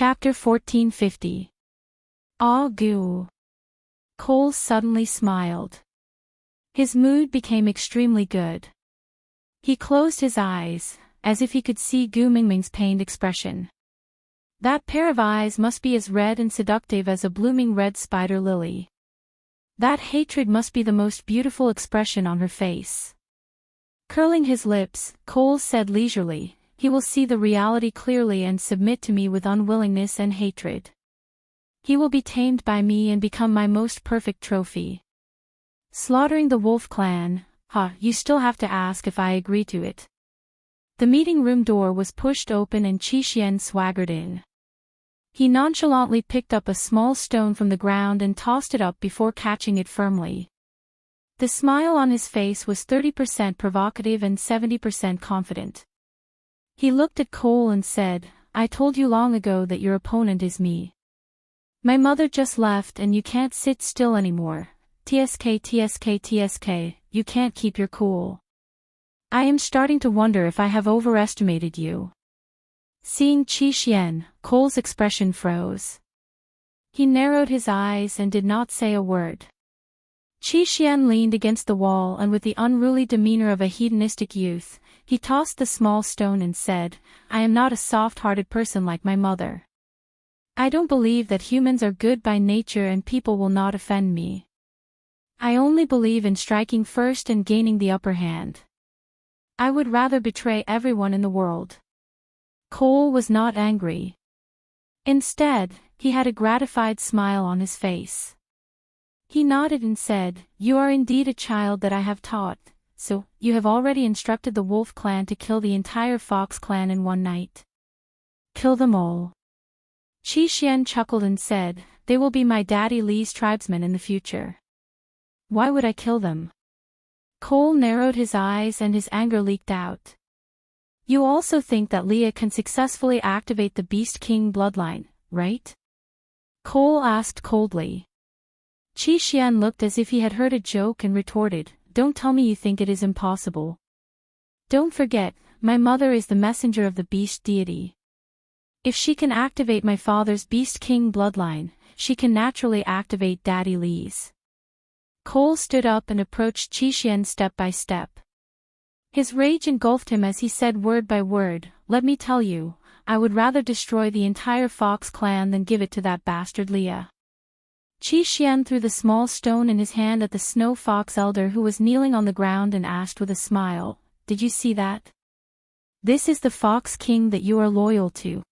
Chapter 1450. Ah goo. Cole suddenly smiled. His mood became extremely good. He closed his eyes, as if he could see Gu Mingming's pained expression. That pair of eyes must be as red and seductive as a blooming red spider lily. That hatred must be the most beautiful expression on her face. Curling his lips, Cole said leisurely, "He will see the reality clearly and submit to me with unwillingness and hatred. He will be tamed by me and become my most perfect trophy. Slaughtering the wolf clan, you still have to ask if I agree to it." The meeting room door was pushed open and Qi Xian swaggered in. He nonchalantly picked up a small stone from the ground and tossed it up before catching it firmly. The smile on his face was 30% provocative and 70% confident. He looked at Cole and said, "I told you long ago that your opponent is me. My mother just left and you can't sit still anymore. TSK, you can't keep your cool. I am starting to wonder if I have overestimated you." Seeing Qi Xian, Cole's expression froze. He narrowed his eyes and did not say a word. Qi Xian leaned against the wall and with the unruly demeanor of a hedonistic youth, he tossed the small stone and said, "I am not a soft-hearted person like my mother. I don't believe that humans are good by nature and people will not offend me. I only believe in striking first and gaining the upper hand. I would rather betray everyone in the world." Cole was not angry. Instead, he had a gratified smile on his face. He nodded and said, "You are indeed a child that I have taught, so, you have already instructed the Wolf clan to kill the entire Fox clan in one night. Kill them all." Qi Xian chuckled and said, "They will be my daddy Li's tribesmen in the future. Why would I kill them?" Cole narrowed his eyes and his anger leaked out. "You also think that Leah can successfully activate the Beast King bloodline, right?" Cole asked coldly. Qi Xian looked as if he had heard a joke and retorted, "Don't tell me you think it is impossible. Don't forget, my mother is the messenger of the beast deity. If she can activate my father's Beast King bloodline, she can naturally activate Daddy Li's." Cole stood up and approached Qi Xian step by step. His rage engulfed him as he said word by word, "Let me tell you, I would rather destroy the entire Fox clan than give it to that bastard Leah." Qi Xian threw the small stone in his hand at the Snow Fox elder who was kneeling on the ground and asked with a smile, "Did you see that? This is the Fox King that you are loyal to.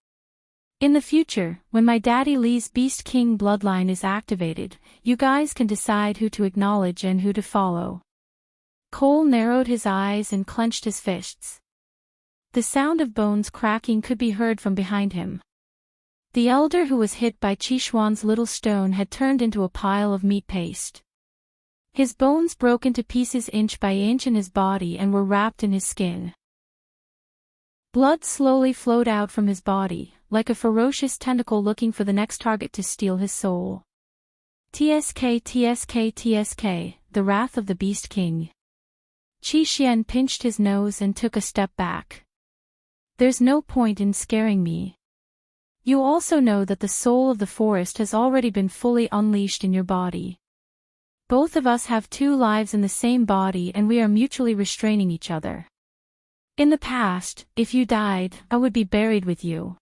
In the future, when my daddy Li's Beast King bloodline is activated, you guys can decide who to acknowledge and who to follow." Cole narrowed his eyes and clenched his fists. The sound of bones cracking could be heard from behind him. The elder who was hit by Qi Xuan's little stone had turned into a pile of meat paste. His bones broke into pieces inch by inch in his body and were wrapped in his skin. Blood slowly flowed out from his body, like a ferocious tentacle looking for the next target to steal his soul. TSK, the wrath of the Beast King. Qi Xian pinched his nose and took a step back. "There's no point in scaring me. You also know that the soul of the forest has already been fully unleashed in your body. Both of us have two lives in the same body and we are mutually restraining each other. In the past, if you died, I would be buried with you.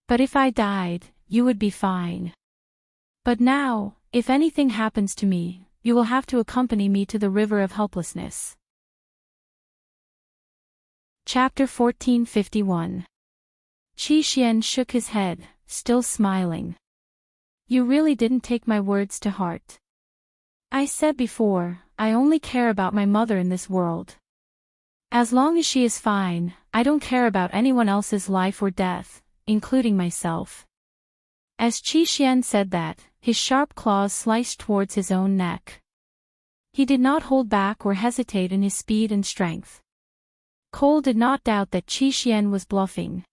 But if I died, you would be fine. But now, if anything happens to me, you will have to accompany me to the river of helplessness." Chapter 1451. Qi Xian shook his head, still smiling. "You really didn't take my words to heart. I said before, I only care about my mother in this world. As long as she is fine, I don't care about anyone else's life or death, including myself." As Qi Xian said that, his sharp claws sliced towards his own neck. He did not hold back or hesitate in his speed and strength. Cole did not doubt that Qi Xian was bluffing.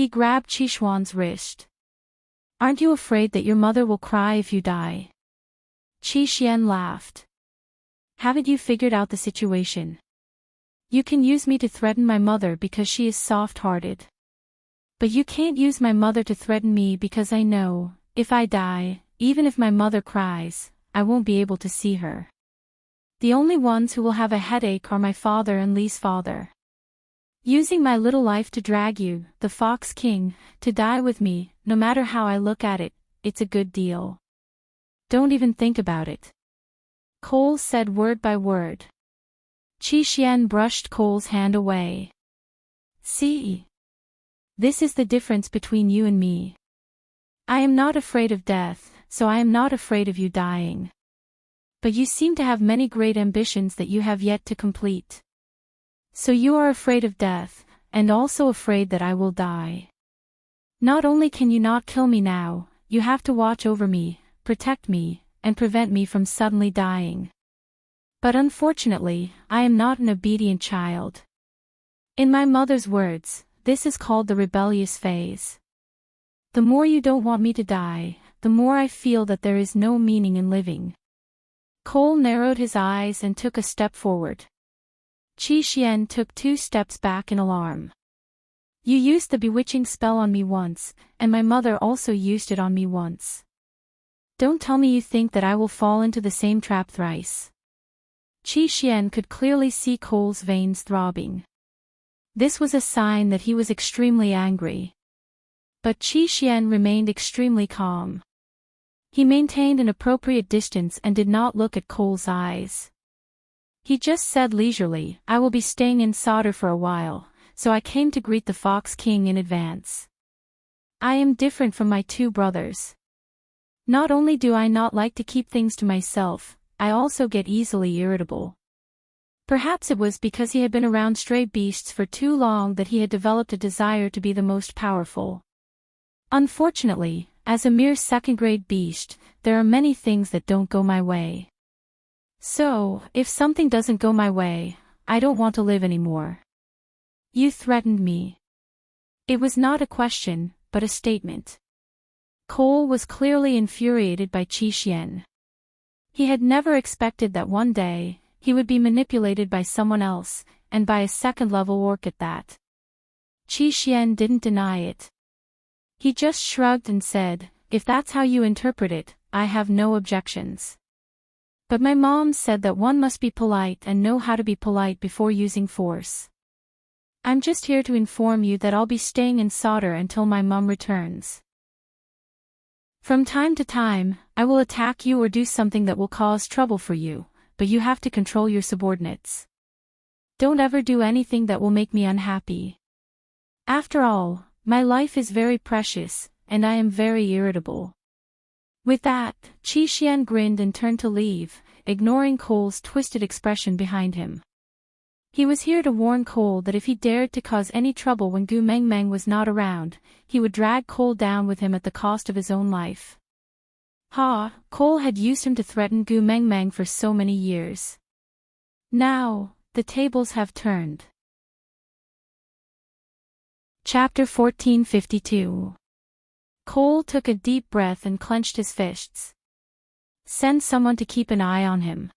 He grabbed Qi Xuan's wrist. "Aren't you afraid that your mother will cry if you die?" Qi Xian laughed. "Haven't you figured out the situation? You can use me to threaten my mother because she is soft-hearted. But you can't use my mother to threaten me because I know, if I die, even if my mother cries, I won't be able to see her. The only ones who will have a headache are my father and Lee's father. Using my little life to drag you, the Fox King, to die with me, no matter how I look at it, it's a good deal. Don't even think about it. Cole said word by word. Qi Xian brushed Cole's hand away. See? This is the difference between you and me. I am not afraid of death, so I am not afraid of you dying. But you seem to have many great ambitions that you have yet to complete. So you are afraid of death, and also afraid that I will die. Not only can you not kill me now, you have to watch over me, protect me, and prevent me from suddenly dying. But unfortunately, I am not an obedient child. In my mother's words, this is called the rebellious phase. The more you don't want me to die, the more I feel that there is no meaning in living. Cole narrowed his eyes and took a step forward. Qi Xian took 2 steps back in alarm. You used the bewitching spell on me once, and my mother also used it on me once. Don't tell me you think that I will fall into the same trap thrice. Qi Xian could clearly see Cole's veins throbbing. This was a sign that he was extremely angry. But Qi Xian remained extremely calm. He maintained an appropriate distance and did not look at Cole's eyes. He just said leisurely, I will be staying in Sauder for a while, so I came to greet the Fox King in advance. I am different from my 2 brothers. Not only do I not like to keep things to myself, I also get easily irritable. Perhaps it was because he had been around stray beasts for too long that he had developed a desire to be the most powerful. Unfortunately, as a mere 2nd-grade beast, there are many things that don't go my way. So, if something doesn't go my way, I don't want to live anymore. You threatened me. It was not a question, but a statement. Cole was clearly infuriated by Qi Xian. He had never expected that one day, he would be manipulated by someone else, and by a 2nd-level orc at that. Qi Xian didn't deny it. He just shrugged and said, if that's how you interpret it, I have no objections. But my mom said that one must be polite and know how to be polite before using force. I'm just here to inform you that I'll be staying in Sauder until my mom returns. From time to time, I will attack you or do something that will cause trouble for you, but you have to control your subordinates. Don't ever do anything that will make me unhappy. After all, my life is very precious, and I am very irritable. With that, Qi Xian grinned and turned to leave, ignoring Cole's twisted expression behind him. He was here to warn Cole that if he dared to cause any trouble when Gu Mengmeng was not around, he would drag Cole down with him at the cost of his own life. Cole had used him to threaten Gu Mengmeng for so many years. Now, the tables have turned. Chapter 1452. Cole took a deep breath and clenched his fists. Send someone to keep an eye on him.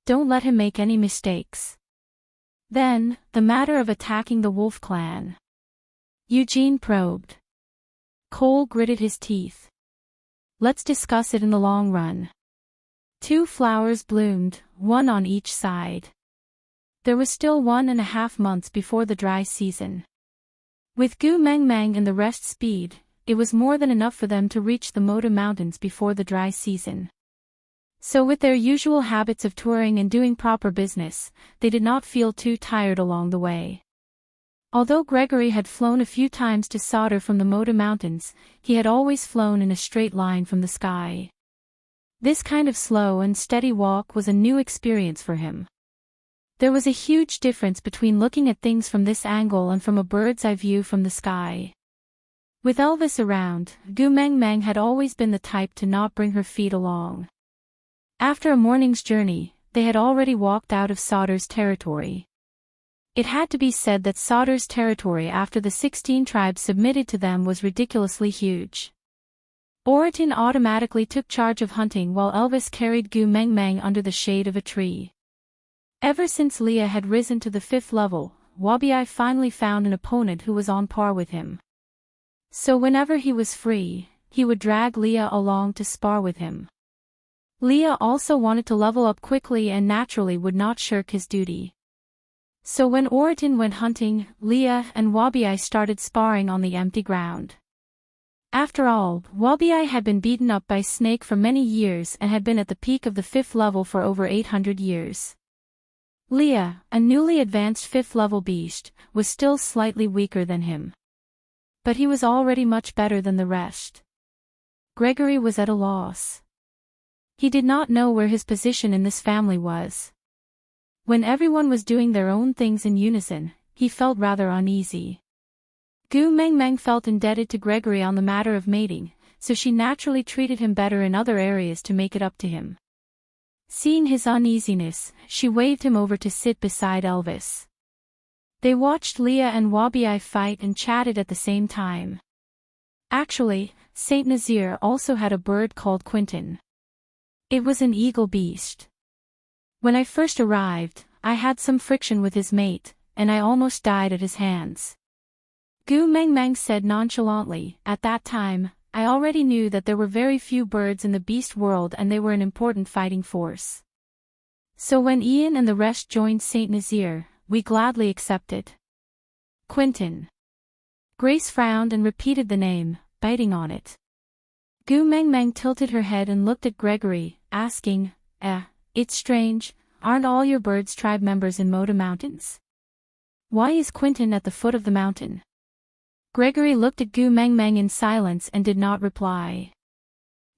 Don't let him make any mistakes. Then, the matter of attacking the Wolf clan. Eugene probed. Cole gritted his teeth. Let's discuss it in the long run. 2 flowers bloomed, one on each side. There was still 1.5 months before the dry season. With Gu Mengmeng and the rest speed, it was more than enough for them to reach the Moda Mountains before the dry season. So with their usual habits of touring and doing proper business, they did not feel too tired along the way. Although Gregory had flown a few times to Sauder from the Moda Mountains, he had always flown in a straight line from the sky. This kind of slow and steady walk was a new experience for him. There was a huge difference between looking at things from this angle and from a bird's-eye view from the sky. With Elvis around, Gu Mengmeng had always been the type to not bring her feet along. After a morning's journey, they had already walked out of Sauder's territory. It had to be said that Sauder's territory after the 16 tribes submitted to them was ridiculously huge. Oriton automatically took charge of hunting while Elvis carried Gu Mengmeng under the shade of a tree. Ever since Leah had risen to the 5th level, Wabi finally found an opponent who was on par with him. So whenever he was free, he would drag Leah along to spar with him. Leah also wanted to level up quickly and naturally would not shirk his duty. So when Oriton went hunting, Leah and Wabi started sparring on the empty ground. After all, Wabi had been beaten up by Snake for many years and had been at the peak of the 5th level for over 800 years. Leah, a newly advanced 5th level beast, was still slightly weaker than him. But he was already much better than the rest. Gregory was at a loss. He did not know where his position in this family was. When everyone was doing their own things in unison, he felt rather uneasy. Gu Mengmeng felt indebted to Gregory on the matter of mating, so she naturally treated him better in other areas to make it up to him. Seeing his uneasiness, she waved him over to sit beside Elvis. They watched Leah and Wabi fight and chatted at the same time. Actually, Saint Nazir also had a bird called Quinton. It was an eagle beast. When I first arrived, I had some friction with his mate, and I almost died at his hands. Gu Mengmeng said nonchalantly, at that time, I already knew that there were very few birds in the beast world and they were an important fighting force. So when Ian and the rest joined Saint Nazir, we gladly accepted. Quinton. Grace frowned and repeated the name, biting on it. Gu Mengmeng tilted her head and looked at Gregory, asking, it's strange, aren't all your birds tribe members in Moda Mountains? Why is Quinton at the foot of the mountain? Gregory looked at Gu Mengmeng in silence and did not reply.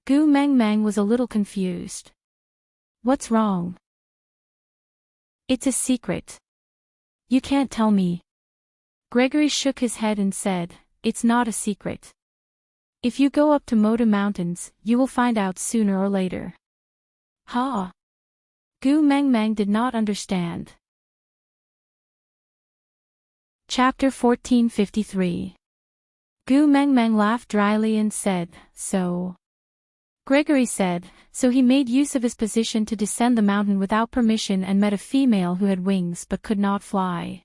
Gu Mengmeng was a little confused. What's wrong? It's a secret. You can't tell me. Gregory shook his head and said, it's not a secret. If you go up to Moda Mountains, you will find out sooner or later. Ha! Gu Mengmeng did not understand. Chapter 1453. Gu Mengmeng laughed dryly and said, so. Gregory said, so he made use of his position to descend the mountain without permission and met a female who had wings but could not fly.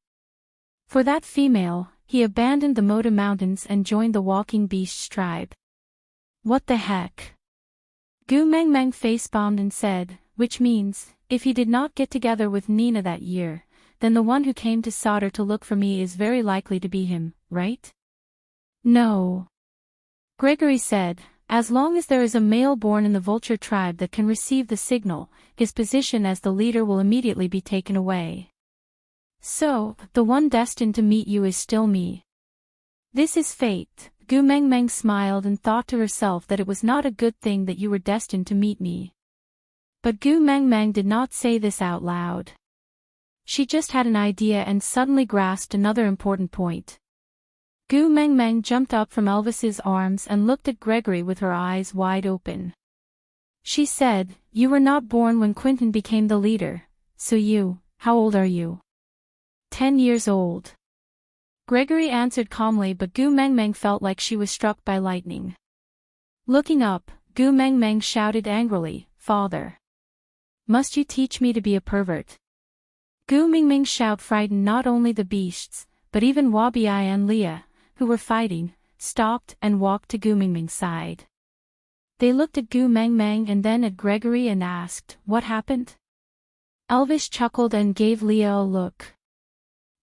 For that female, he abandoned the Moda Mountains and joined the Walking Beasts tribe. What the heck? Gu Mengmeng face-bombed and said, which means, if he did not get together with Nina that year, then the one who came to Sauter to look for me is very likely to be him, right? No. Gregory said, as long as there is a male born in the vulture tribe that can receive the signal, his position as the leader will immediately be taken away. So, the one destined to meet you is still me. This is fate. Gu Mengmeng smiled and thought to herself that it was not a good thing that you were destined to meet me. But Gu Mengmeng did not say this out loud. She just had an idea and suddenly grasped another important point. Gu Mengmeng jumped up from Elvis's arms and looked at Gregory with her eyes wide open. She said, you were not born when Quinton became the leader, so how old are you? 10 years old. Gregory answered calmly, but Gu Mengmeng felt like she was struck by lightning. Looking up, Gu Mengmeng shouted angrily, Father! Must you teach me to be a pervert? Gu Mengmeng's shout frightened not only the beasts, but even Wabi and Leah, who were fighting, stopped and walked to Gu Mengmeng's side. They looked at Gu Mengmeng and then at Gregory and asked, what happened? Elvis chuckled and gave Leah a look.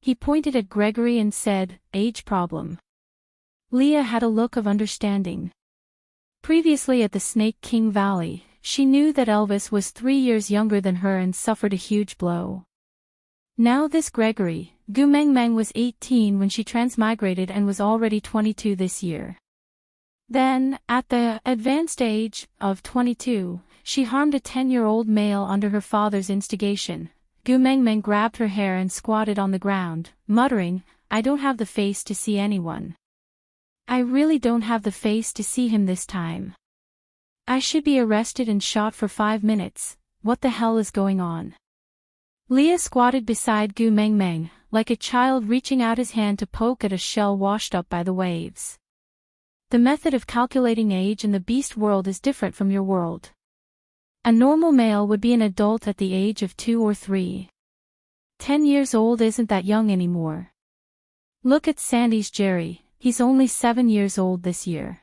He pointed at Gregory and said, age problem. Leah had a look of understanding. Previously at the Snake King Valley, she knew that Elvis was 3 years younger than her and suffered a huge blow. Now this Gregory, Gu Mengmeng was 18 when she transmigrated and was already 22 this year. Then, at the advanced age of 22, she harmed a 10-year-old male under her father's instigation. Gu Mengmeng grabbed her hair and squatted on the ground, muttering, I don't have the face to see anyone. I really don't have the face to see him this time. I should be arrested and shot for 5 minutes, what the hell is going on? Leah squatted beside Gu Mengmeng, like a child reaching out his hand to poke at a shell washed up by the waves. The method of calculating age in the beast world is different from your world. A normal male would be an adult at the age of 2 or 3. 10 years old isn't that young anymore. Look at Sandy's Jerry, he's only 7 years old this year.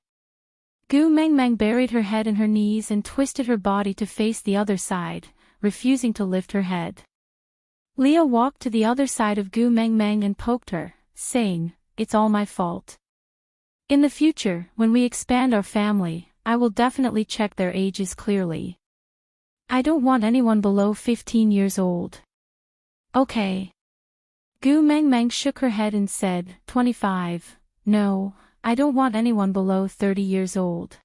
Gu Mengmeng buried her head in her knees and twisted her body to face the other side, refusing to lift her head. Leah walked to the other side of Gu Mengmeng and poked her, saying, "It's all my fault. In the future, when we expand our family, I will definitely check their ages clearly. I don't want anyone below 15 years old." "Okay." Gu Mengmeng shook her head and said, 25, "No, I don't want anyone below 30 years old."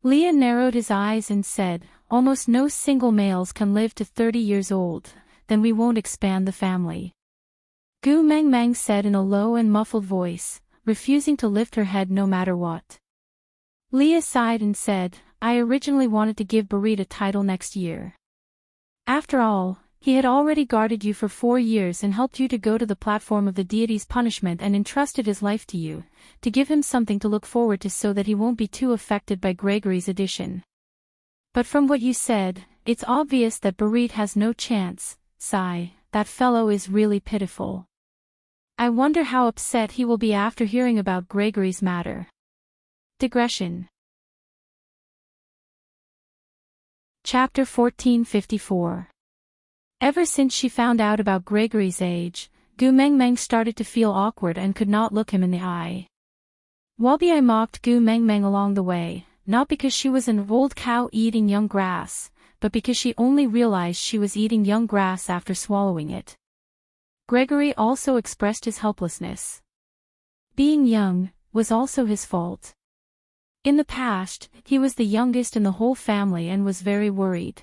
Leah narrowed his eyes and said, "Almost no single males can live to 30 years old, then we won't expand the family." Gu Mengmeng said in a low and muffled voice, refusing to lift her head no matter what. Leah sighed and said, "I originally wanted to give Barit a title next year. After all, he had already guarded you for 4 years and helped you to go to the platform of the deity's punishment and entrusted his life to you, to give him something to look forward to so that he won't be too affected by Gregory's addition. But from what you said, it's obvious that Barit has no chance. Sigh, that fellow is really pitiful. I wonder how upset he will be after hearing about Gregory's matter." Digression. Chapter 1454. Ever since she found out about Gregory's age, Gu Mengmeng started to feel awkward and could not look him in the eye. Wabi mocked Gu Mengmeng along the way, not because she was an old cow eating young grass, but because she only realized she was eating young grass after swallowing it. Gregory also expressed his helplessness. Being young was also his fault. In the past, he was the youngest in the whole family and was very worried.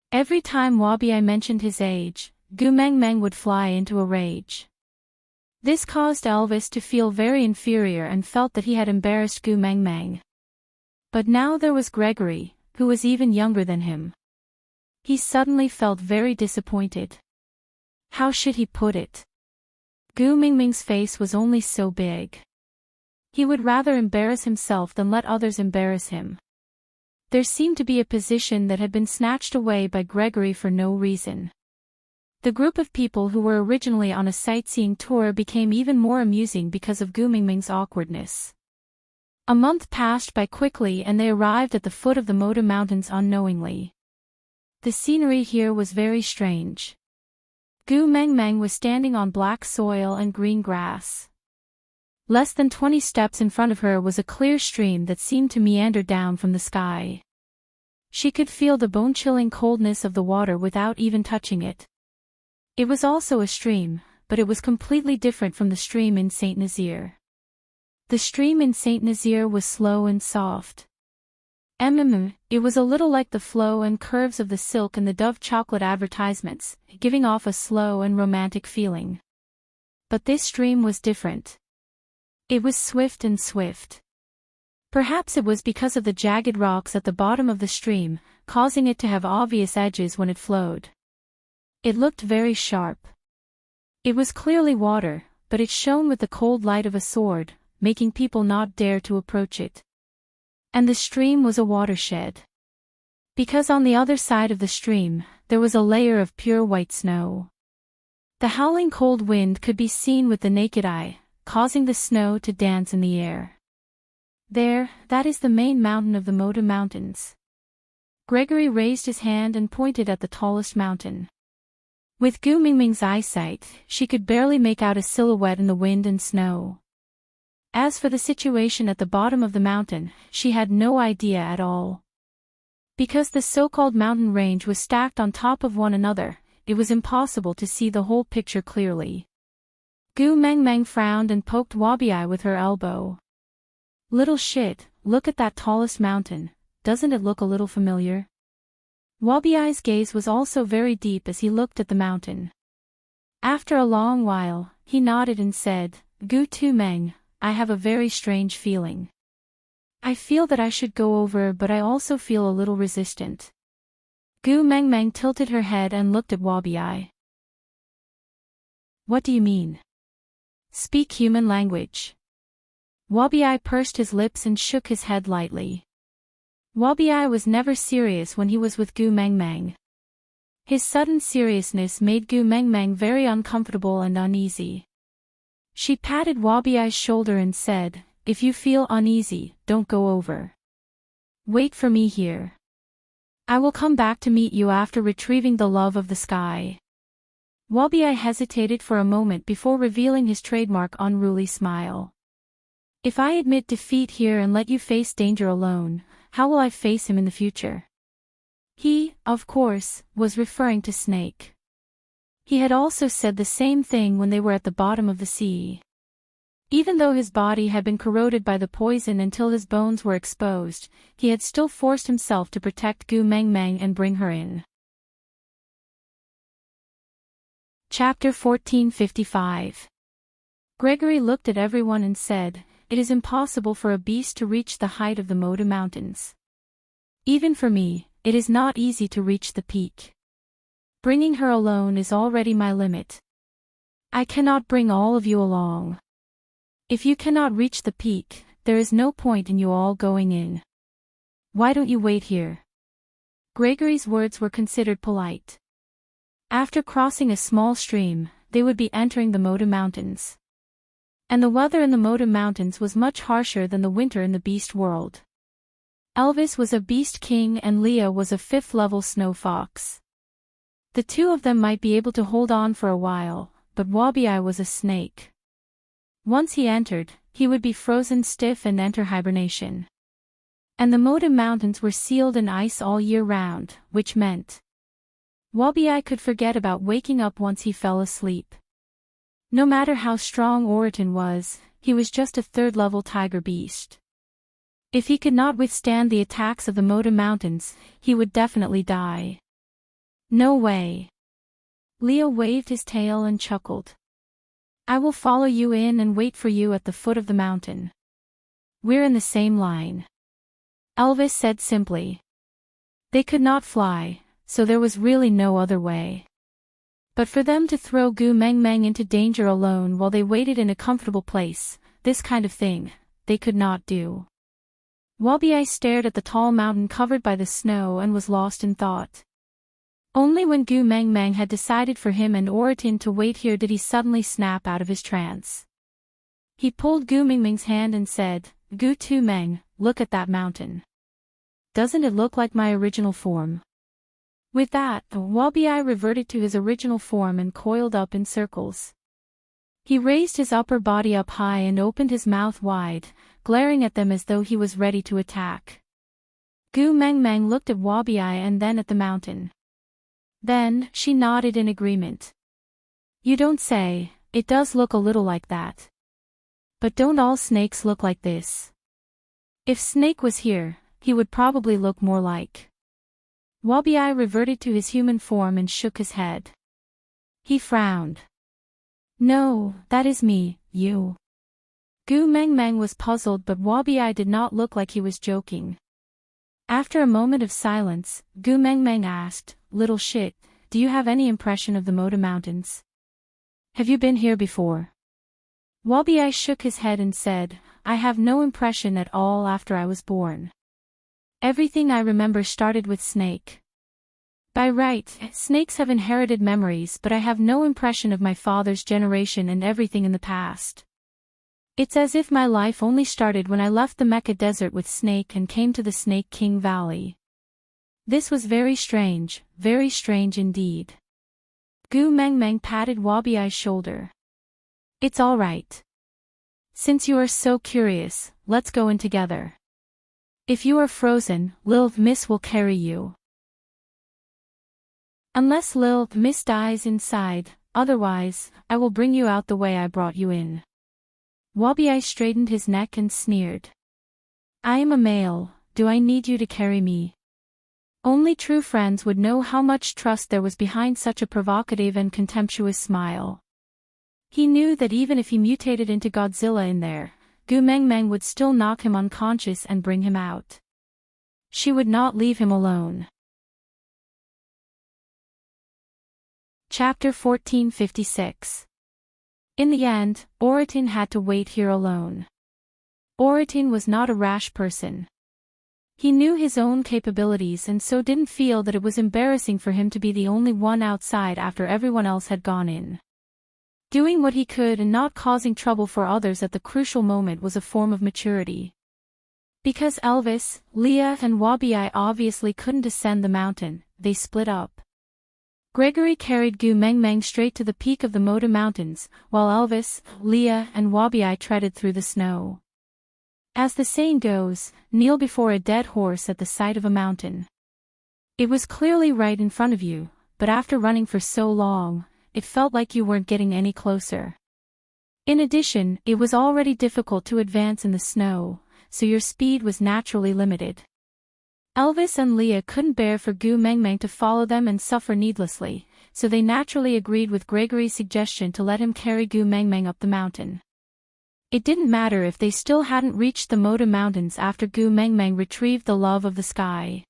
Every time Wabi mentioned his age, Gu Mengmeng would fly into a rage. This caused Elvis to feel very inferior and felt that he had embarrassed Gu Mengmeng. But now there was Gregory, who was even younger than him. He suddenly felt very disappointed. How should he put it? Gu Mengmeng's face was only so big. He would rather embarrass himself than let others embarrass him. There seemed to be a position that had been snatched away by Gregory for no reason. The group of people who were originally on a sightseeing tour became even more amusing because of Gu Mengmeng's awkwardness. A month passed by quickly and they arrived at the foot of the Moda Mountains unknowingly. The scenery here was very strange. Gu Mengmeng was standing on black soil and green grass. Less than 20 steps in front of her was a clear stream that seemed to meander down from the sky. She could feel the bone-chilling coldness of the water without even touching it. It was also a stream, but it was completely different from the stream in Saint Nazaire. The stream in Saint Nazaire was slow and soft. It was a little like the flow and curves of the silk in the Dove chocolate advertisements, giving off a slow and romantic feeling. But this stream was different. It was swift and swift. Perhaps it was because of the jagged rocks at the bottom of the stream, causing it to have obvious edges when it flowed. It looked very sharp. It was clearly water, but it shone with the cold light of a sword, making people not dare to approach it. And the stream was a watershed. Because on the other side of the stream, there was a layer of pure white snow. The howling cold wind could be seen with the naked eye, causing the snow to dance in the air. There, that is the main mountain of the Moda Mountains. Gregory raised his hand and pointed at the tallest mountain. With Gu Mengmeng's eyesight, she could barely make out a silhouette in the wind and snow. As for the situation at the bottom of the mountain, she had no idea at all. Because the so-called mountain range was stacked on top of one another, it was impossible to see the whole picture clearly. Gu Mengmeng frowned and poked Wabi with her elbow. "Little shit, look at that tallest mountain, doesn't it look a little familiar?" Wabi's gaze was also very deep as he looked at the mountain. After a long while, he nodded and said, "Gu Tu Meng, I have a very strange feeling. I feel that I should go over but I also feel a little resistant." Gu Mengmeng tilted her head and looked at Wabi. "What do you mean? Speak human language." Wabi pursed his lips and shook his head lightly. Wabi was never serious when he was with Gu Mengmeng. His sudden seriousness made Gu Mengmeng very uncomfortable and uneasy. She patted Wabi-Ai's shoulder and said, "If you feel uneasy, don't go over. Wait for me here. I will come back to meet you after retrieving the love of the sky." Wabi-Ai hesitated for a moment before revealing his trademark unruly smile. "If I admit defeat here and let you face danger alone, how will I face him in the future?" He, of course, was referring to Snake. He had also said the same thing when they were at the bottom of the sea. Even though his body had been corroded by the poison until his bones were exposed, he had still forced himself to protect Gu Mengmeng and bring her in. Chapter 1455. Gregory looked at everyone and said, "It is impossible for a beast to reach the height of the Moda Mountains. Even for me, it is not easy to reach the peak. Bringing her alone is already my limit. I cannot bring all of you along. If you cannot reach the peak, there is no point in you all going in. Why don't you wait here?" Gregory's words were considered polite. After crossing a small stream, they would be entering the Moda Mountains. And the weather in the Moda Mountains was much harsher than the winter in the Beast World. Elvis was a Beast King and Leah was a 5th-level Snow Fox. The two of them might be able to hold on for a while, but Wabi-Ai was a snake. Once he entered, he would be frozen stiff and enter hibernation. And the Moda Mountains were sealed in ice all year round, which meant Wabi-Ai could forget about waking up once he fell asleep. No matter how strong Oriton was, he was just a 3rd-level tiger beast. If he could not withstand the attacks of the Moda Mountains, he would definitely die. "No way." Leo waved his tail and chuckled. "I will follow you in and wait for you at the foot of the mountain. We're in the same line." Elvis said simply. They could not fly, so there was really no other way. But for them to throw Gu Mengmeng into danger alone while they waited in a comfortable place, this kind of thing, they could not do. Wabi-Ai stared at the tall mountain covered by the snow and was lost in thought. Only when Gu Mengmeng had decided for him and Oriton to wait here did he suddenly snap out of his trance. He pulled Gu Mengmeng's hand and said, "Gu Tu Meng, look at that mountain. Doesn't it look like my original form?" With that, Wabi-Ai reverted to his original form and coiled up in circles. He raised his upper body up high and opened his mouth wide, glaring at them as though he was ready to attack. Gu Mengmeng looked at Wabi-Ai and then at the mountain. Then, she nodded in agreement. "You don't say, it does look a little like that. But don't all snakes look like this? If Snake was here, he would probably look more like..." Wabi-Ai reverted to his human form and shook his head. He frowned. "No, that is me, you." Gu Mengmeng was puzzled but Wabi-Ai did not look like he was joking. After a moment of silence, Gu Mengmeng asked, "Little shit, do you have any impression of the Moda Mountains? Have you been here before?" Wabi-Ai shook his head and said, "I have no impression at all after I was born. Everything I remember started with Snake. By right, snakes have inherited memories but I have no impression of my father's generation and everything in the past. It's as if my life only started when I left the Mecca Desert with Snake and came to the Snake King Valley. This was very strange indeed." Gu Mengmeng patted Wabi-Ai's shoulder. "It's all right. Since you are so curious, let's go in together. If you are frozen, Lil Miss will carry you. Unless Lil Miss dies inside, otherwise, I will bring you out the way I brought you in." Wabi-Ai straightened his neck and sneered. "I am a male, do I need you to carry me?" Only true friends would know how much trust there was behind such a provocative and contemptuous smile. He knew that even if he mutated into Godzilla in there, Gu Mengmeng would still knock him unconscious and bring him out. She would not leave him alone. Chapter 1456. In the end, Oriton had to wait here alone. Oriton was not a rash person. He knew his own capabilities and so didn't feel that it was embarrassing for him to be the only one outside after everyone else had gone in. Doing what he could and not causing trouble for others at the crucial moment was a form of maturity. Because Elvis, Leah and Wabi obviously couldn't descend the mountain, they split up. Gregory carried Gu Mengmeng straight to the peak of the Moda Mountains, while Elvis, Leah and Wabi treaded through the snow. As the saying goes, kneel before a dead horse at the sight of a mountain. It was clearly right in front of you, but after running for so long, it felt like you weren't getting any closer. In addition, it was already difficult to advance in the snow, so your speed was naturally limited. Elvis and Leah couldn't bear for Gu Mengmeng to follow them and suffer needlessly, so they naturally agreed with Gregory's suggestion to let him carry Gu Mengmeng up the mountain. It didn't matter if they still hadn't reached the Moda Mountains after Gu Mengmeng retrieved the love of the sky.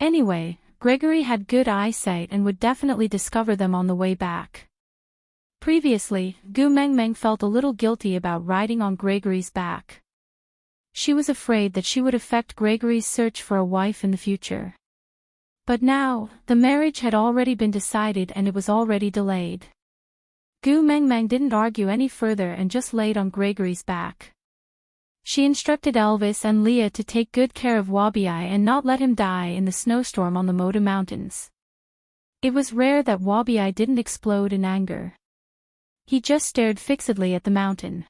Anyway, Gregory had good eyesight and would definitely discover them on the way back. Previously, Gu Mengmeng felt a little guilty about riding on Gregory's back. She was afraid that she would affect Gregory's search for a wife in the future. But now, the marriage had already been decided and it was already delayed. Gu Mengmeng didn't argue any further and just laid on Gregory's back. She instructed Elvis and Leah to take good care of Wabi and not let him die in the snowstorm on the Moda Mountains. It was rare that Wabi didn't explode in anger. He just stared fixedly at the mountain.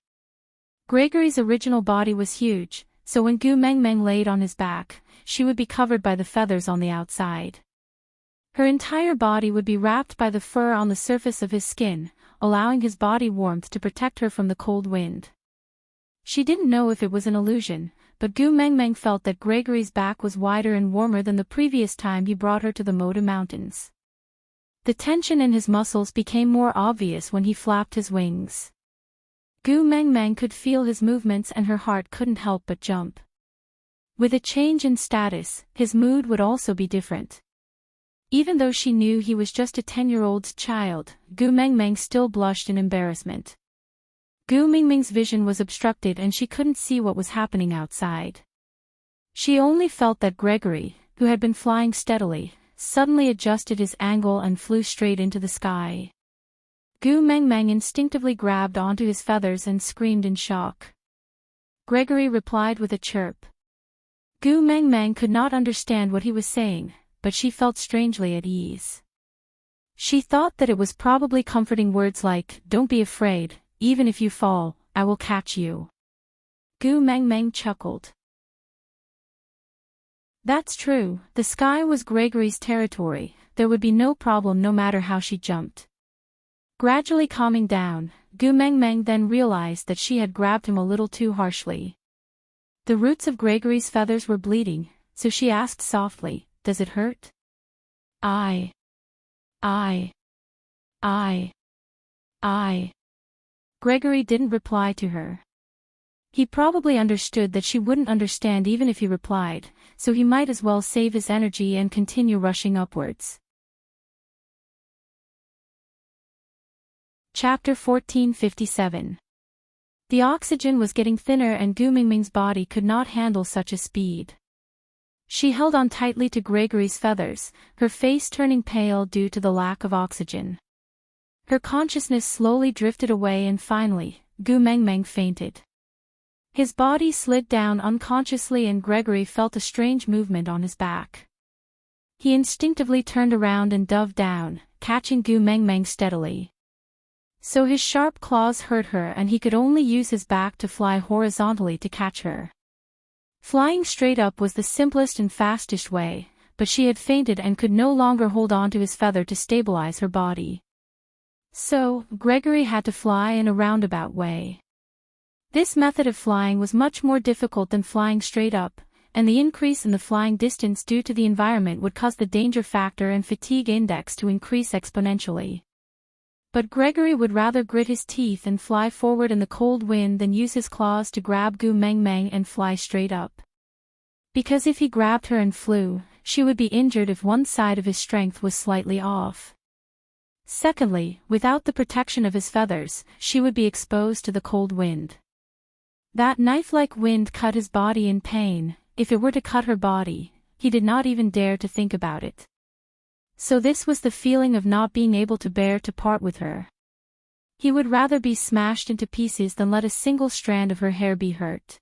Gregory's original body was huge, so when Gu Mengmeng laid on his back, she would be covered by the feathers on the outside. Her entire body would be wrapped by the fur on the surface of his skin, allowing his body warmth to protect her from the cold wind. She didn't know if it was an illusion, but Gu Mengmeng felt that Gregory's back was wider and warmer than the previous time he brought her to the Moda Mountains. The tension in his muscles became more obvious when he flapped his wings. Gu Mengmeng could feel his movements and her heart couldn't help but jump. With a change in status, his mood would also be different. Even though she knew he was just a 10-year-old child, Gu Mengmeng still blushed in embarrassment. Gu Mengmeng's vision was obstructed and she couldn't see what was happening outside. She only felt that Gregory, who had been flying steadily, suddenly adjusted his angle and flew straight into the sky. Gu Mengmeng instinctively grabbed onto his feathers and screamed in shock. Gregory replied with a chirp. Gu Mengmeng could not understand what he was saying, but she felt strangely at ease. She thought that it was probably comforting words like, "Don't be afraid, even if you fall, I will catch you." Gu Mengmeng chuckled. That's true, the sky was Gregory's territory, there would be no problem no matter how she jumped. Gradually calming down, Gu Mengmeng then realized that she had grabbed him a little too harshly. The roots of Gregory's feathers were bleeding, so she asked softly, "Does it hurt?" I. Gregory didn't reply to her. He probably understood that she wouldn't understand even if he replied, so he might as well save his energy and continue rushing upwards. Chapter 1457. The oxygen was getting thinner and Gu Mengmeng's body could not handle such a speed. She held on tightly to Gregory's feathers, her face turning pale due to the lack of oxygen. Her consciousness slowly drifted away and finally, Gu Mengmeng fainted. His body slid down unconsciously and Gregory felt a strange movement on his back. He instinctively turned around and dove down, catching Gu Mengmeng steadily. So his sharp claws hurt her and he could only use his back to fly horizontally to catch her. Flying straight up was the simplest and fastest way, but she had fainted and could no longer hold on to his feather to stabilize her body. So, Gregory had to fly in a roundabout way. This method of flying was much more difficult than flying straight up, and the increase in the flying distance due to the environment would cause the danger factor and fatigue index to increase exponentially. But Gregory would rather grit his teeth and fly forward in the cold wind than use his claws to grab Gu Mengmeng and fly straight up. Because if he grabbed her and flew, she would be injured if one side of his strength was slightly off. Secondly, without the protection of his feathers, she would be exposed to the cold wind. That knife-like wind cut his body in pain. If it were to cut her body, he did not even dare to think about it. So this was the feeling of not being able to bear to part with her. He would rather be smashed into pieces than let a single strand of her hair be hurt.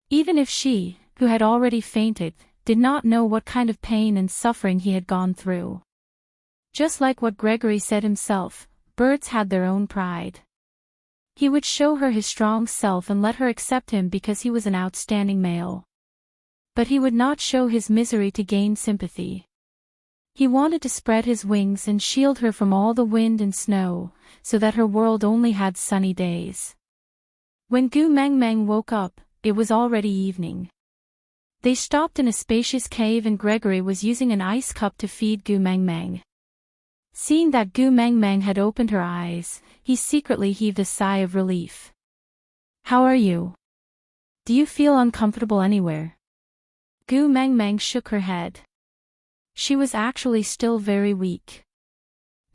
Even if she, who had already fainted, did not know what kind of pain and suffering he had gone through. Just like what Gregory said himself, birds had their own pride. He would show her his strong self and let her accept him because he was an outstanding male. But he would not show his misery to gain sympathy. He wanted to spread his wings and shield her from all the wind and snow, so that her world only had sunny days. When Gu Meng Meng woke up, it was already evening. They stopped in a spacious cave and Gregory was using an ice cup to feed Gu Meng Meng. Seeing that Gu Meng Meng had opened her eyes, he secretly heaved a sigh of relief. "How are you? Do you feel uncomfortable anywhere?" Gu Meng Meng shook her head. She was actually still very weak.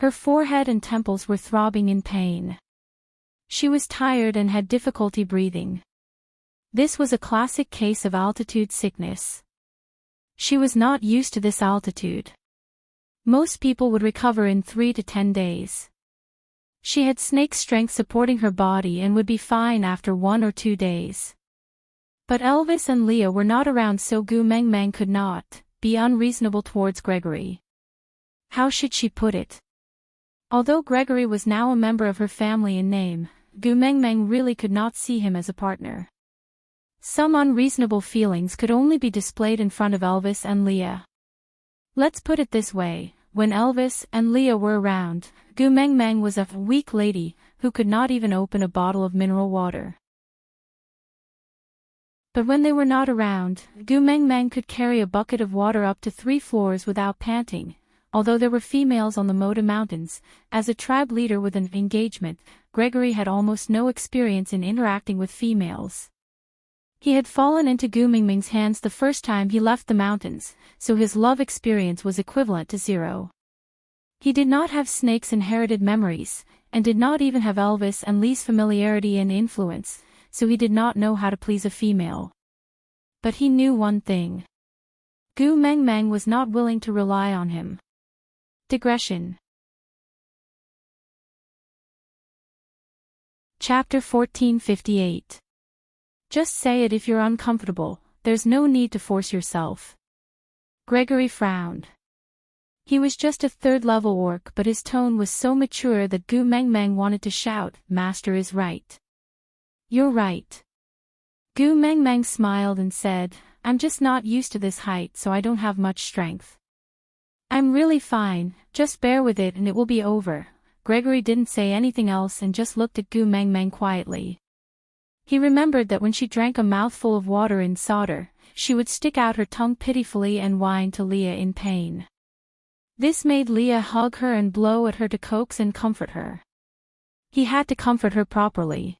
Her forehead and temples were throbbing in pain. She was tired and had difficulty breathing. This was a classic case of altitude sickness. She was not used to this altitude. Most people would recover in 3 to 10 days. She had snake strength supporting her body and would be fine after 1 or 2 days. But Elvis and Leah were not around, so Gu Meng Meng could not be unreasonable towards Gregory. How should she put it? Although Gregory was now a member of her family in name, Gu Meng Meng really could not see him as a partner. Some unreasonable feelings could only be displayed in front of Elvis and Leah. Let's put it this way, when Elvis and Leah were around, Gu Meng Meng was a weak lady who could not even open a bottle of mineral water. But when they were not around, Gu Meng Meng could carry a bucket of water up to 3 floors without panting. Although there were females on the Moda Mountains, as a tribe leader with an engagement, Gregory had almost no experience in interacting with females. He had fallen into Gu Meng Meng's hands the first time he left the mountains, so his love experience was equivalent to 0. He did not have Snake's inherited memories, and did not even have Elvis and Lee's familiarity and influence, so he did not know how to please a female. But he knew one thing. Gu Meng Meng was not willing to rely on him. Digression. Chapter 1458. Just say it if you're uncomfortable, there's no need to force yourself. Gregory frowned. He was just a 3rd-level orc, but his tone was so mature that Gu Meng Meng wanted to shout, "Master is right." "You're right." Gu Meng Meng smiled and said, "I'm just not used to this height, so I don't have much strength. I'm really fine, just bear with it and it will be over." Gregory didn't say anything else and just looked at Gu Meng Meng quietly. He remembered that when she drank a mouthful of water in solder, she would stick out her tongue pitifully and whine to Leah in pain. This made Leah hug her and blow at her to coax and comfort her. He had to comfort her properly.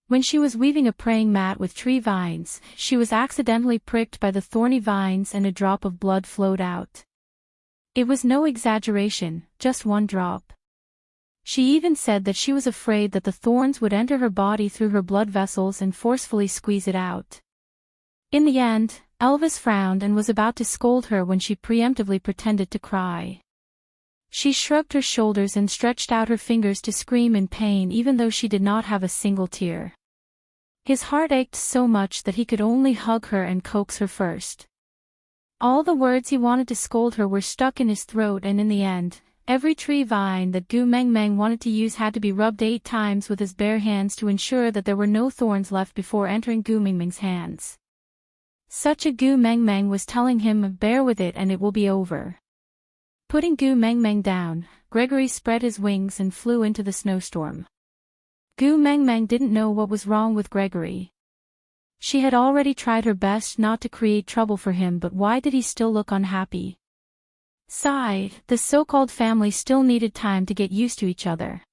When she was weaving a praying mat with tree vines, she was accidentally pricked by the thorny vines and a drop of blood flowed out. It was no exaggeration, just 1 drop. She even said that she was afraid that the thorns would enter her body through her blood vessels and forcefully squeeze it out. In the end, Elvis frowned and was about to scold her when she preemptively pretended to cry. She shrugged her shoulders and stretched out her fingers to scream in pain even though she did not have a single tear. His heart ached so much that he could only hug her and coax her first. All the words he wanted to scold her were stuck in his throat, and in the end, every tree vine that Gu Meng Meng wanted to use had to be rubbed 8 times with his bare hands to ensure that there were no thorns left before entering Gu Meng Meng's hands. Such a Gu Meng Meng was telling him, "Bear with it and it will be over." Putting Gu Meng Meng down, Gregory spread his wings and flew into the snowstorm. Gu Meng Meng didn't know what was wrong with Gregory. She had already tried her best not to create trouble for him, but why did he still look unhappy? Sighed, the so-called family still needed time to get used to each other.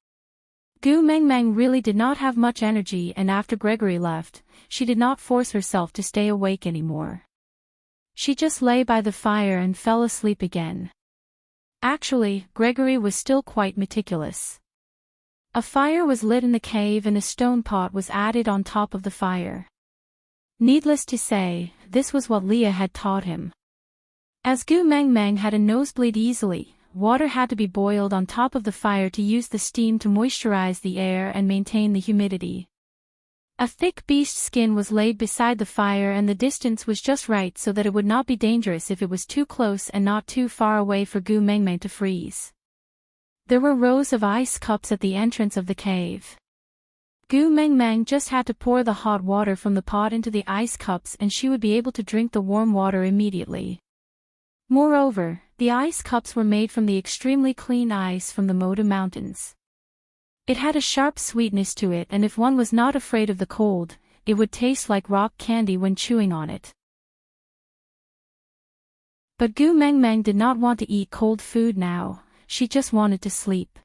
Gu Meng Meng really did not have much energy, and after Gregory left, she did not force herself to stay awake anymore. She just lay by the fire and fell asleep again. Actually, Gregory was still quite meticulous. A fire was lit in the cave and a stone pot was added on top of the fire. Needless to say, this was what Leah had taught him. As Gu Meng Meng had a nosebleed easily, water had to be boiled on top of the fire to use the steam to moisturize the air and maintain the humidity. A thick beast skin was laid beside the fire and the distance was just right so that it would not be dangerous if it was too close and not too far away for Gu Mengmeng to freeze. There were rows of ice cups at the entrance of the cave. Gu Mengmeng just had to pour the hot water from the pot into the ice cups and she would be able to drink the warm water immediately. Moreover, the ice cups were made from the extremely clean ice from the Maiden Mountains. It had a sharp sweetness to it, and if one was not afraid of the cold, it would taste like rock candy when chewing on it. But Gu Mengmeng did not want to eat cold food now, she just wanted to sleep.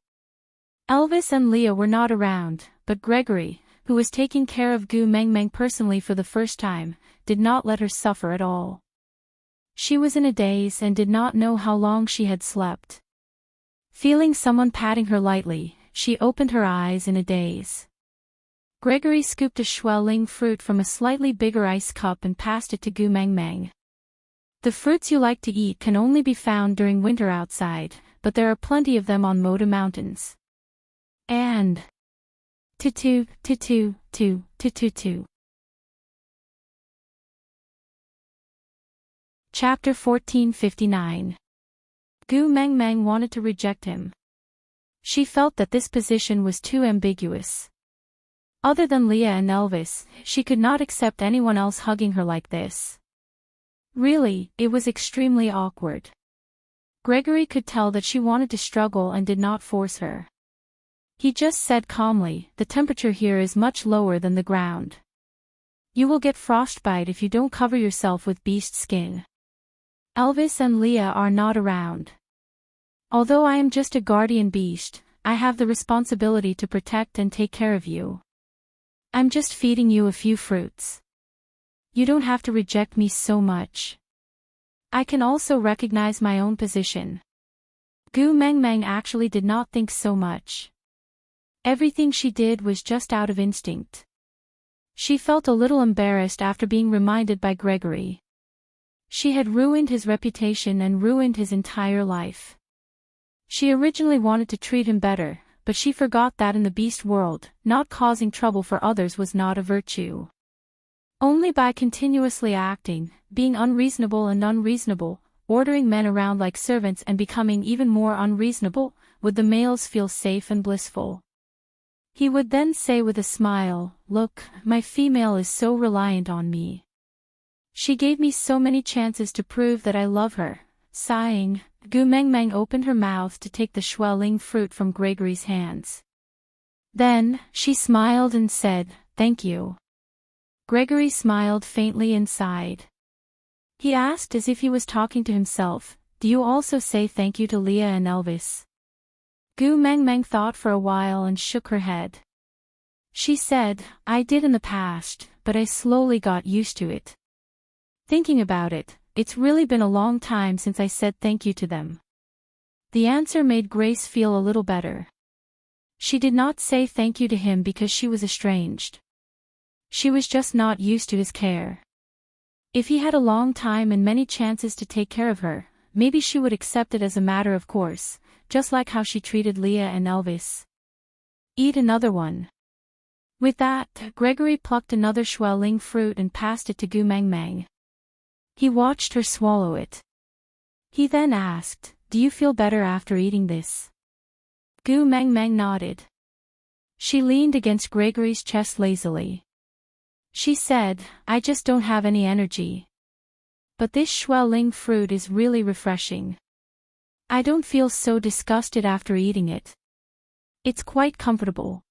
Elvis and Leah were not around, but Gregory, who was taking care of Gu Mengmeng personally for the first time, did not let her suffer at all. She was in a daze and did not know how long she had slept. Feeling someone patting her lightly, she opened her eyes in a daze. Gregory scooped a Schwelling fruit from a slightly bigger ice cup and passed it to Gu Mengmeng. The fruits you like to eat can only be found during winter outside, but there are plenty of them on Maiden Mountains. And tutu. Chapter 1459. Gu Mengmeng wanted to reject him. She felt that this position was too ambiguous. Other than Leah and Elvis, she could not accept anyone else hugging her like this. Really, it was extremely awkward. Gregory could tell that she wanted to struggle and did not force her. He just said calmly, "The temperature here is much lower than the ground. You will get frostbite if you don't cover yourself with beast skin. Elvis and Leah are not around. Although I am just a guardian beast, I have the responsibility to protect and take care of you. I'm just feeding you a few fruits. You don't have to reject me so much. I can also recognize my own position." Gu Mengmeng actually did not think so much. Everything she did was just out of instinct. She felt a little embarrassed after being reminded by Gregory. She had ruined his reputation and ruined his entire life. She originally wanted to treat him better, but she forgot that in the beast world, not causing trouble for others was not a virtue. Only by continuously acting, being unreasonable, ordering men around like servants and becoming even more unreasonable, would the males feel safe and blissful. He would then say with a smile, "Look, my female is so reliant on me. She gave me so many chances to prove that I love her." Sighing, Gu Mengmeng opened her mouth to take the Schwelling fruit from Gregory's hands. Then, she smiled and said, "Thank you." Gregory smiled faintly and sighed. He asked as if he was talking to himself, "Do you also say thank you to Leah and Elvis?" Gu Mengmeng thought for a while and shook her head. She said, "I did in the past, but I slowly got used to it. Thinking about it, it's really been a long time since I said thank you to them." The answer made Grace feel a little better. She did not say thank you to him because she was estranged. She was just not used to his care. If he had a long time and many chances to take care of her, maybe she would accept it as a matter of course, just like how she treated Leah and Elvis. "Eat another one." With that, Gregory plucked another Schwelling fruit and passed it to Gu Mengmeng. He watched her swallow it. He then asked, "Do you feel better after eating this?" Gu Mengmeng nodded. She leaned against Gregory's chest lazily. She said, "I just don't have any energy. But this Schwelling fruit is really refreshing. I don't feel so disgusted after eating it. It's quite comfortable."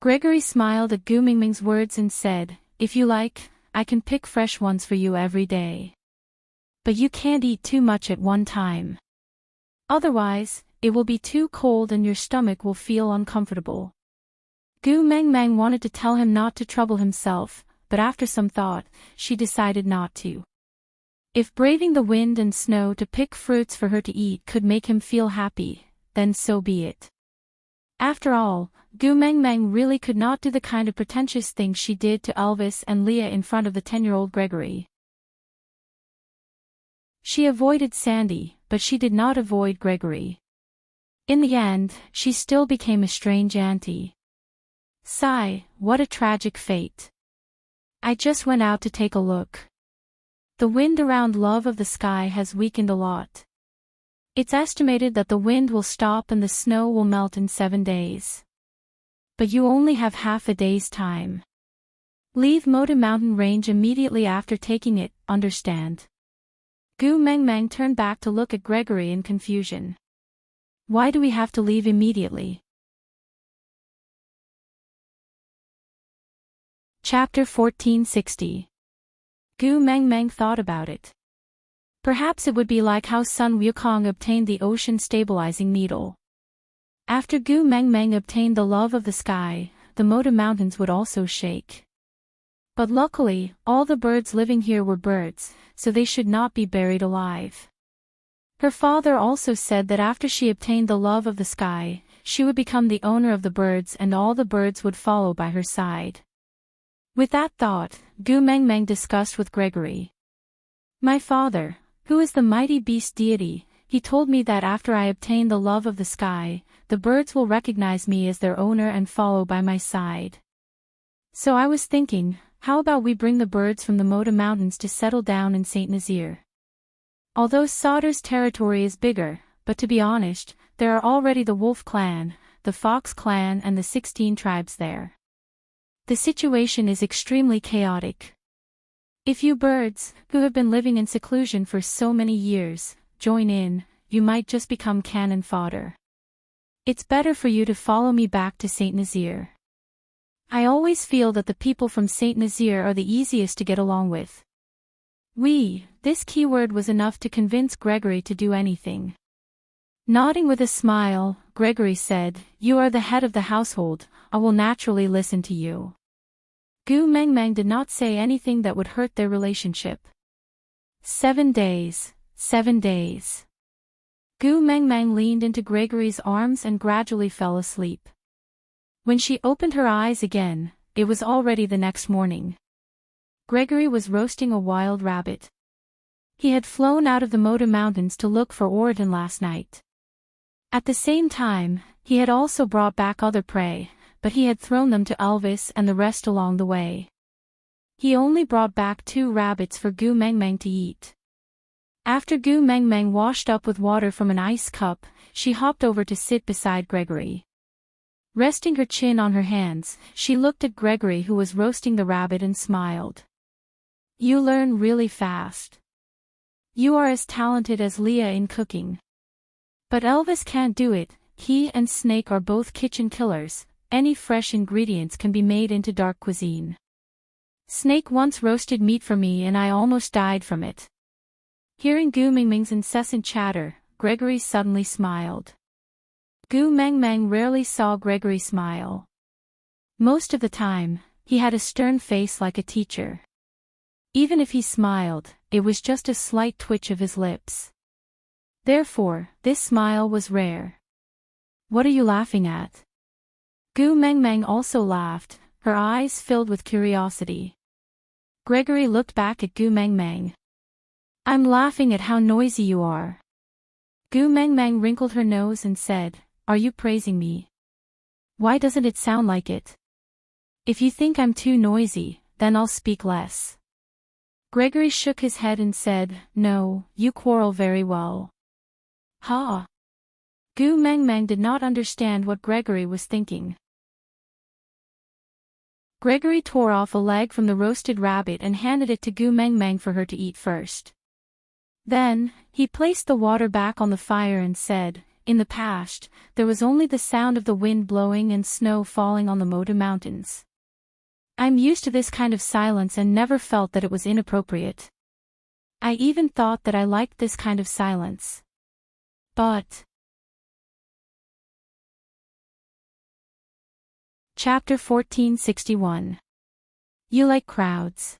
Gregory smiled at Gu Mengmeng's words and said, "If you like, I can pick fresh ones for you every day. But you can't eat too much at one time. Otherwise, it will be too cold and your stomach will feel uncomfortable." Gu Mengmeng wanted to tell him not to trouble himself, but after some thought, she decided not to. If braving the wind and snow to pick fruits for her to eat could make him feel happy, then so be it. After all, Gu Mengmeng really could not do the kind of pretentious things she did to Elvis and Leah in front of the 10-year-old Gregory. She avoided Sandy, but she did not avoid Gregory. In the end, she still became a strange auntie. Sigh, what a tragic fate. I just went out to take a look. The wind around Love of the Sky has weakened a lot. It's estimated that the wind will stop and the snow will melt in 7 days. But you only have half a day's time. Leave Maiden mountain range immediately after taking it, understand? Gu Mengmeng turned back to look at Gregory in confusion. Why do we have to leave immediately? Chapter 1460. Gu Mengmeng thought about it. Perhaps it would be like how Sun Wukong obtained the ocean stabilizing needle. After Gu Mengmeng obtained the Love of the Sky, the Maiden mountains would also shake. But luckily, all the birds living here were birds, so they should not be buried alive. Her father also said that after she obtained the Love of the Sky, she would become the owner of the birds and all the birds would follow by her side. With that thought, Gu Mengmeng discussed with Gregory. My father, who is the mighty beast deity, he told me that after I obtain the Love of the Sky, the birds will recognize me as their owner and follow by my side. So I was thinking, how about we bring the birds from the Maiden mountains to settle down in Saint Nazaire? Although Sauter's territory is bigger, but to be honest, there are already the Wolf clan, the Fox clan and the 16 tribes there. The situation is extremely chaotic. If you birds, who have been living in seclusion for so many years, join in, you might just become cannon fodder. It's better for you to follow me back to Saint Nazaire. I always feel that the people from Saint Nazaire are the easiest to get along with. This keyword was enough to convince Gregory to do anything. Nodding with a smile, Gregory said, You are the head of the household, I will naturally listen to you. Gu Mengmeng did not say anything that would hurt their relationship. 7 days, 7 days. Gu Mengmeng leaned into Gregory's arms and gradually fell asleep. When she opened her eyes again, it was already the next morning. Gregory was roasting a wild rabbit. He had flown out of the Maiden mountains to look for Orion last night. At the same time, he had also brought back other prey, but he had thrown them to Elvis and the rest along the way. He only brought back 2 rabbits for Gu Mengmeng to eat. After Gu Mengmeng washed up with water from an ice cup, she hopped over to sit beside Gregory. Resting her chin on her hands, she looked at Gregory who was roasting the rabbit and smiled. You learn really fast. You are as talented as Leah in cooking. But Elvis can't do it, he and Snake are both kitchen killers, any fresh ingredients can be made into dark cuisine. Snake once roasted meat for me and I almost died from it. Hearing Gu Mengmeng's incessant chatter, Gregory suddenly smiled. Gu Mengmeng rarely saw Gregory smile. Most of the time, he had a stern face like a teacher. Even if he smiled, it was just a slight twitch of his lips. Therefore, this smile was rare. What are you laughing at? Gu Mengmeng also laughed, her eyes filled with curiosity. Gregory looked back at Gu Mengmeng. I'm laughing at how noisy you are. Gu Mengmeng wrinkled her nose and said, Are you praising me? Why doesn't it sound like it? If you think I'm too noisy, then I'll speak less. Gregory shook his head and said, No, you quarrel very well. Ha! Gu Mengmeng did not understand what Gregory was thinking. Gregory tore off a leg from the roasted rabbit and handed it to Gu Mengmeng for her to eat first. Then, he placed the water back on the fire and said, In the past, there was only the sound of the wind blowing and snow falling on the Maiden mountains. I'm used to this kind of silence and never felt that it was inappropriate. I even thought that I liked this kind of silence. But... Chapter 1461. You like crowds.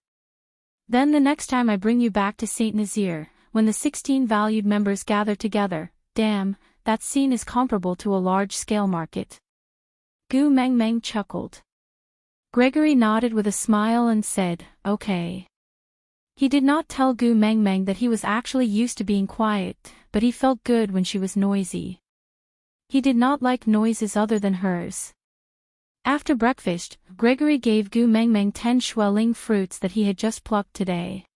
Then the next time I bring you back to Saint Nazaire, when the 16 valued members gather together, damn, that scene is comparable to a large-scale market. Gu Mengmeng chuckled. Gregory nodded with a smile and said, Okay. He did not tell Gu Mengmeng that he was actually used to being quiet, but he felt good when she was noisy. He did not like noises other than hers. After breakfast, Gregory gave Gu Mengmeng 10 Schwelling fruits that he had just plucked today.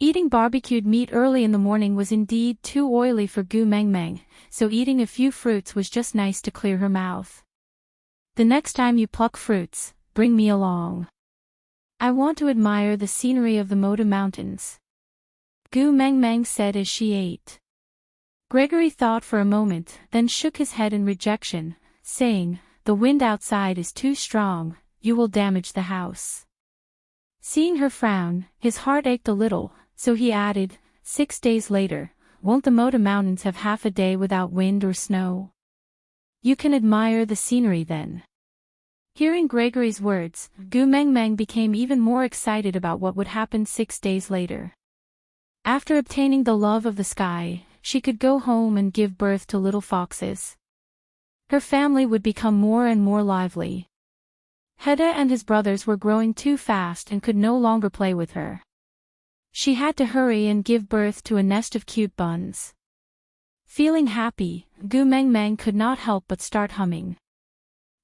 Eating barbecued meat early in the morning was indeed too oily for Gu Mengmeng, so eating a few fruits was just nice to clear her mouth. The next time you pluck fruits, bring me along. I want to admire the scenery of the Moda Mountains. Gu Mengmeng said as she ate. Gregory thought for a moment, then shook his head in rejection, saying, "The wind outside is too strong, you will damage the house." Seeing her frown, his heart ached a little, so he added, 6 days later, won't the Moda Mountains have half a day without wind or snow? You can admire the scenery then. Hearing Gregory's words, Gu Mengmeng became even more excited about what would happen 6 days later. After obtaining the love of the sky, she could go home and give birth to little foxes. Her family would become more and more lively. Hedda and his brothers were growing too fast and could no longer play with her. She had to hurry and give birth to a nest of cute buns. Feeling happy, Gu Mengmeng could not help but start humming.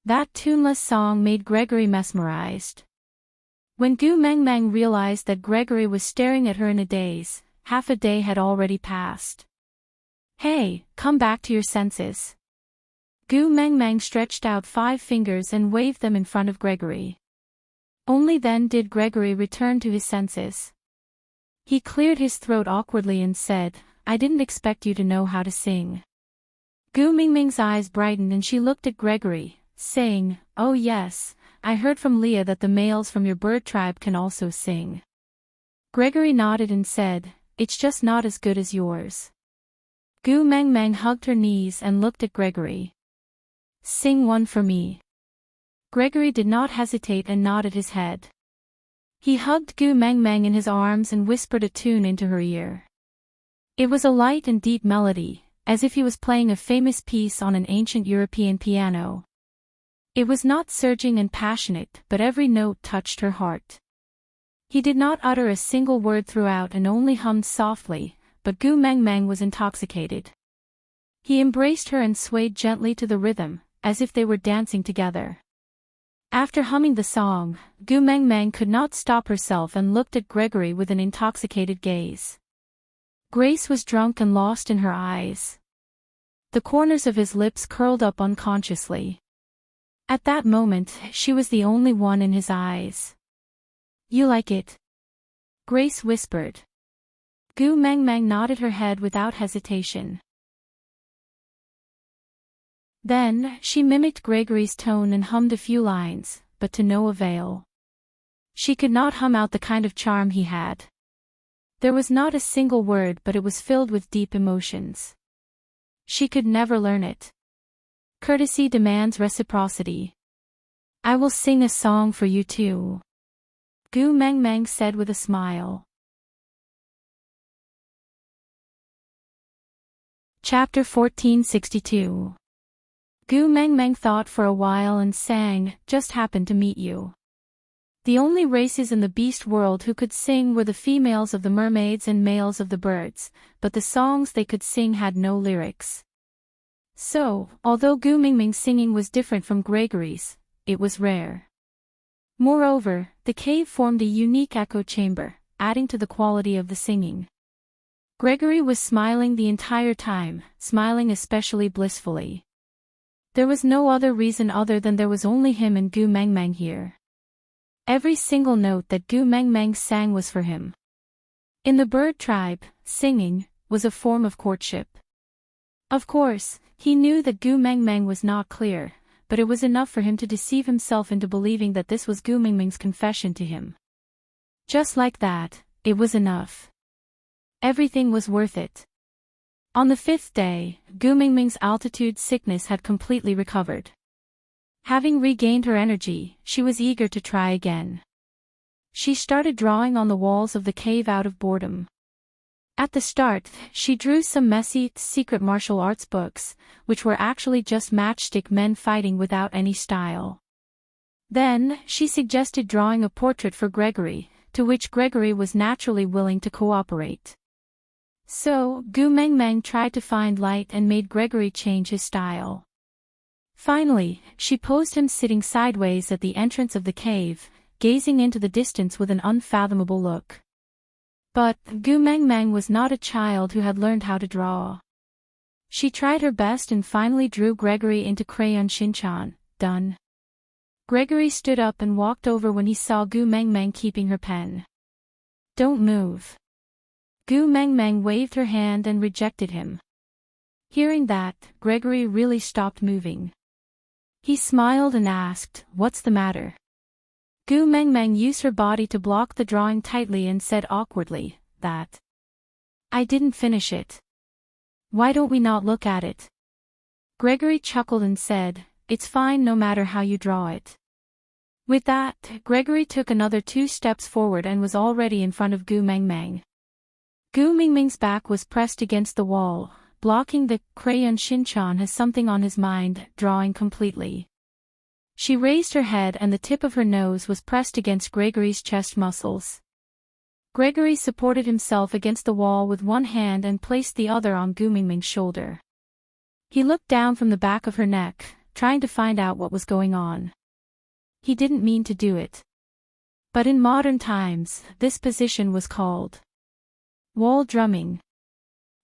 That tuneless song made Gregory mesmerized. When Gu Mengmeng realized that Gregory was staring at her in a daze, half a day had already passed. Hey, come back to your senses. Gu Mengmeng stretched out 5 fingers and waved them in front of Gregory. Only then did Gregory return to his senses. He cleared his throat awkwardly and said, "I didn't expect you to know how to sing." Gu Mengmeng's eyes brightened and she looked at Gregory, saying, "Oh yes, I heard from Leah that the males from your bird tribe can also sing." Gregory nodded and said, "It's just not as good as yours." Gu Mengmeng hugged her knees and looked at Gregory. "Sing one for me." Gregory did not hesitate and nodded his head. He hugged Gu Mengmeng in his arms and whispered a tune into her ear. It was a light and deep melody, as if he was playing a famous piece on an ancient European piano. It was not surging and passionate, but every note touched her heart. He did not utter a single word throughout and only hummed softly, but Gu Mengmeng was intoxicated. He embraced her and swayed gently to the rhythm, as if they were dancing together. After humming the song, Gu Mengmeng could not stop herself and looked at Gregory with an intoxicated gaze. Grace was drunk and lost in her eyes. The corners of his lips curled up unconsciously. At that moment, she was the only one in his eyes. "You like it?" Grace whispered. Gu Mengmeng nodded her head without hesitation. Then, she mimicked Gregory's tone and hummed a few lines, but to no avail. She could not hum out the kind of charm he had. There was not a single word, but it was filled with deep emotions. She could never learn it. Courtesy demands reciprocity. "I will sing a song for you too," Gu Mengmeng said with a smile. Chapter 1462. Gu Mengmeng thought for a while and sang, "Just happened to meet you." The only races in the beast world who could sing were the females of the mermaids and males of the birds, but the songs they could sing had no lyrics. So, although Gu Mengmeng's singing was different from Gregory's, it was rare. Moreover, the cave formed a unique echo chamber, adding to the quality of the singing. Gregory was smiling the entire time, smiling especially blissfully. There was no other reason other than there was only him and Gu Mengmeng here. Every single note that Gu Mengmeng sang was for him. In the bird tribe, singing was a form of courtship. Of course, he knew that Gu Mengmeng was not clear, but it was enough for him to deceive himself into believing that this was Gu Mengmeng's confession to him. Just like that, it was enough. Everything was worth it. On the 5th day, Gu Mengmeng's altitude sickness had completely recovered. Having regained her energy, she was eager to try again. She started drawing on the walls of the cave out of boredom. At the start, she drew some messy, secret martial arts books, which were actually just matchstick men fighting without any style. Then, she suggested drawing a portrait for Gregory, to which Gregory was naturally willing to cooperate. So, Gu Mengmeng tried to find light and made Gregory change his style. Finally, she posed him sitting sideways at the entrance of the cave, gazing into the distance with an unfathomable look. But, Gu Mengmeng was not a child who had learned how to draw. She tried her best and finally drew Gregory into crayon Shinchan. Done. Gregory stood up and walked over when he saw Gu Mengmeng keeping her pen. Don't move. Gu Mengmeng waved her hand and rejected him. Hearing that, Gregory really stopped moving. He smiled and asked, "What's the matter?" Gu Mengmeng used her body to block the drawing tightly and said awkwardly, "That. I didn't finish it. Why don't we not look at it?" Gregory chuckled and said, "It's fine no matter how you draw it." With that, Gregory took another 2 steps forward and was already in front of Gu Mengmeng. Gu Mengmeng's back was pressed against the wall, blocking the crayon Shinchan has something on his mind, drawing completely. She raised her head and the tip of her nose was pressed against Gregory's chest muscles. Gregory supported himself against the wall with one hand and placed the other on Gu Mengmeng's shoulder. He looked down from the back of her neck, trying to find out what was going on. He didn't mean to do it. But in modern times, this position was called wall drumming.